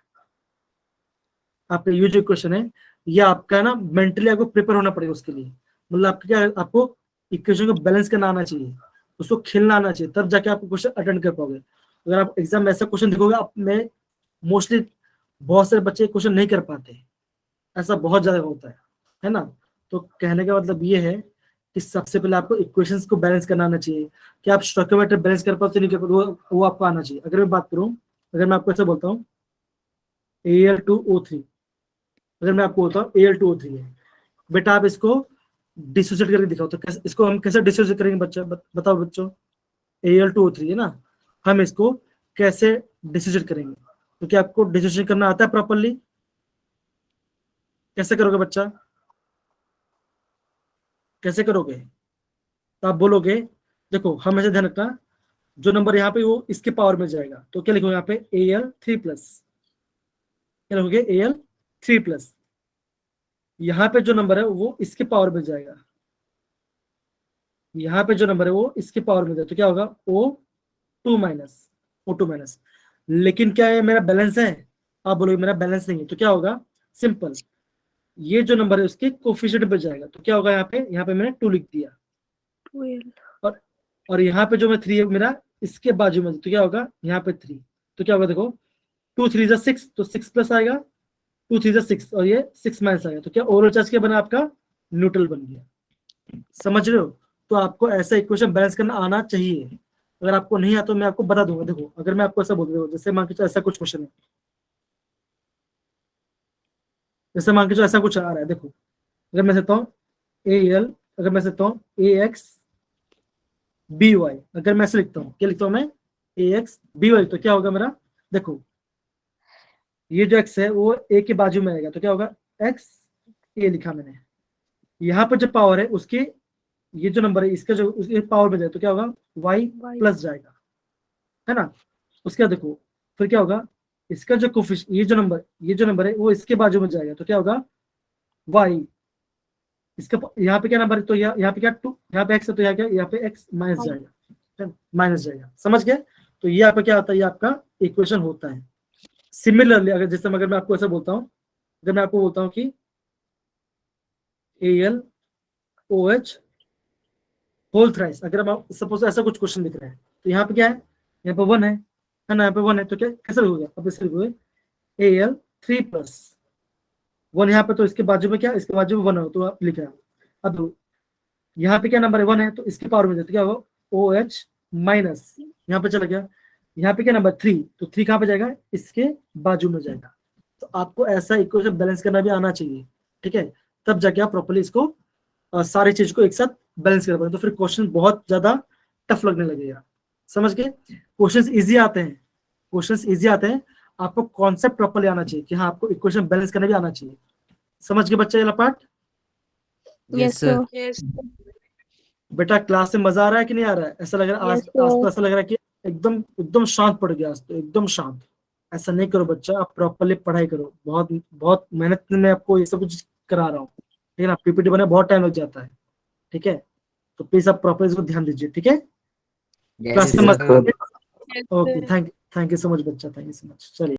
आपका, ये जो इक्वेशन है, ये आपका ना मेंटली आपको प्रिपेयर होना पड़ेगा उसके लिए, मतलब आपको क्या, आपको इक्वेशन को बैलेंस करना आना चाहिए, उसको खेलना आना चाहिए, तब जाके आप क्वेश्चन अटेंड कर पाओगे। अगर आप एग्जाम में ऐसा क्वेश्चन देखोगे, आप में मोस्टली बहुत सारे बच्चे क्वेश्चन नहीं कर पाते, ऐसा बहुत ज्यादा होता है ना। तो कहने का मतलब ये है कि सबसे पहले आपको इक्वेशंस को बैलेंस करना आना चाहिए। कि आप स्टोइकोमेट्री बैलेंस कर पाते नहीं कर पाते, वो आपको आना चाहिए। अगर मैं बात करूं, अगर मैं आपको ऐसे बोलता हूँ Al2O3, अगर मैं आपको बोलता हूँ Al2O3 है, बेटा आप इसको डिसोसिएट करके दिखाओ। तो कैसे इसको हम कैसे डिसोसिएट करेंगे बच्चा, बताओ बच्चों। Al2O3 है ना, हम इसको कैसे डिसोसिएट करेंगे? तो क्या आपको डिसोसिएट करना आता है प्रॉपर्ली? कैसे करोगे बच्चा, कैसे करोगे? तो आप बोलोगे, देखो हमेशा ध्यान रखना, जो नंबर यहाँ पे वो इसके पावर में जाएगा। तो क्या लिखोगे यहाँ पे Al3+, क्या लिखोगे Al3+। यहाँ पे जो नंबर है वो इसके पावर में जाएगा, यहाँ पे जो नंबर है वो इसके पावर में जाएगा। तो क्या होगा O2-, लेकिन क्या है मेरा बैलेंस है? आप बोलोगे मेरा बैलेंस नहीं है। तो क्या होगा, सिंपल, ये जो नंबर है उसके कोफिशिएंट पे जाएगा। तो क्या होगा, यहाँ पे मैंने 2 लिख दिया, 12 और यहाँ पे जो मैं 3 है मेरा इसके बाजू में, तो क्या होगा यहाँ पे 3। तो क्या होगा, देखो 2 3 जा 6, तो 6 प्लस आएगा, 2 3 जा 6, और ये 6 माइनस आएगा। तो क्या ओवरऑल चार्ज क्या बना, आपका न्यूट्रल बन गया। समझ रहे हो? तो आपको ऐसा इक्वेशन बैलेंस करना आना चाहिए। अगर आपको नहीं आता तो मैं आपको बता दूंगा। देखो अगर मैं आपको ऐसा बोल दूंगा, जैसे मान के चलो ऐसा कुछ क्वेश्चन है, जैसे मान के चलो ऐसा कुछ आ रहा है, देखो अगर मैं कहता हूँ Al, अगर मैं कहता हूँ Ax by, अगर मैं ऐसे लिखता हूँ, क्या लिखता हूँ मैं, Ax by, तो क्या होगा मेरा, देखो ये जो x है वो a के बाजू में आएगा। तो क्या होगा, x a लिखा मैंने, यहाँ पर जो पावर है उसके, ये जो नंबर है इसका जो उसके पावर में जाए तो क्या होगा, y प्लस जाएगा, है ना। उसके बाद देखो फिर क्या होगा, इसका जो कोफिशिएंट, ये जो नंबर है वो इसके बाजू में जाएगा। तो क्या होगा, y, इसका यहाँ पे क्या नंबर है, तो यहाँ पे क्या 2, यहाँ पे x है, तो यहाँ पे x माइनस जाएगा, माइनस जाएगा। समझ गए? तो ये आपका क्या होता है, ये आपका इक्वेशन होता है। सिमिलरली अगर जैसे अगर मैं आपको ऐसा बोलता हूँ, अगर मैं आपको बोलता हूँ कि AlOH होल थ्राइस, अगर हम सपोज ऐसा कुछ क्वेश्चन दिख रहा है, तो यहाँ पे क्या है, यहाँ पे 1 है ना, यहाँ पे 1 है, तो क्या कैसे लिखोगे, अब इसे लिखोगे Al3+, 1 यहाँ पे, तो इसके बाजू में क्या, इसके बाजू में 1 है, तो आप लिख रहे हैं। अब यहाँ पे क्या नंबर है, 1 है, तो इसके पावर में जाए तो क्या होगा, OH-, यहाँ पे चला गया। यहाँ पे क्या नंबर 3, तो 3 कहाँ पे जाएगा, इसके बाजू में जाएगा। तो आपको ऐसा इक्वेशन बैलेंस करना भी आना चाहिए, ठीक है, तब जाके आप प्रॉपर्ली इसको सारी चीज को एक साथ बैलेंस कर पाएंगे। तो फिर क्वेश्चन बहुत ज्यादा टफ लगने लगेगा। समझ गए? क्वेश्चंस इजी आते हैं, क्वेश्चंस इजी आते हैं, आपको कॉन्सेप्ट प्रॉपर्ली आना चाहिए कि हाँ आपको इक्वेशन बैलेंस करना भी आना चाहिए। समझ गए बच्चा ये पार्ट? Yes sir. बेटा क्लास में मजा आ रहा है कि नहीं आ रहा है? ऐसा लग रहा है आज Yes, sir. तो ऐसा लग रहा है कि एकदम एकदम शांत पड़ गया आज तो, एकदम शांत। ऐसा नहीं करो बच्चा, आप प्रॉपर्ली पढ़ाई करो। बहुत बहुत मेहनत में आपको ये सब कुछ करा रहा हूँ, ठीक है ना। पीपीटी बनाने बहुत टाइम लग जाता है, ठीक है, तो प्लीज आप प्रॉपर्ली इसको ध्यान दीजिए, ठीक है। Yes, क्लास में sir. मजा, okay, thank you so much बच्चा, थैंक यू सो मच। चलिए।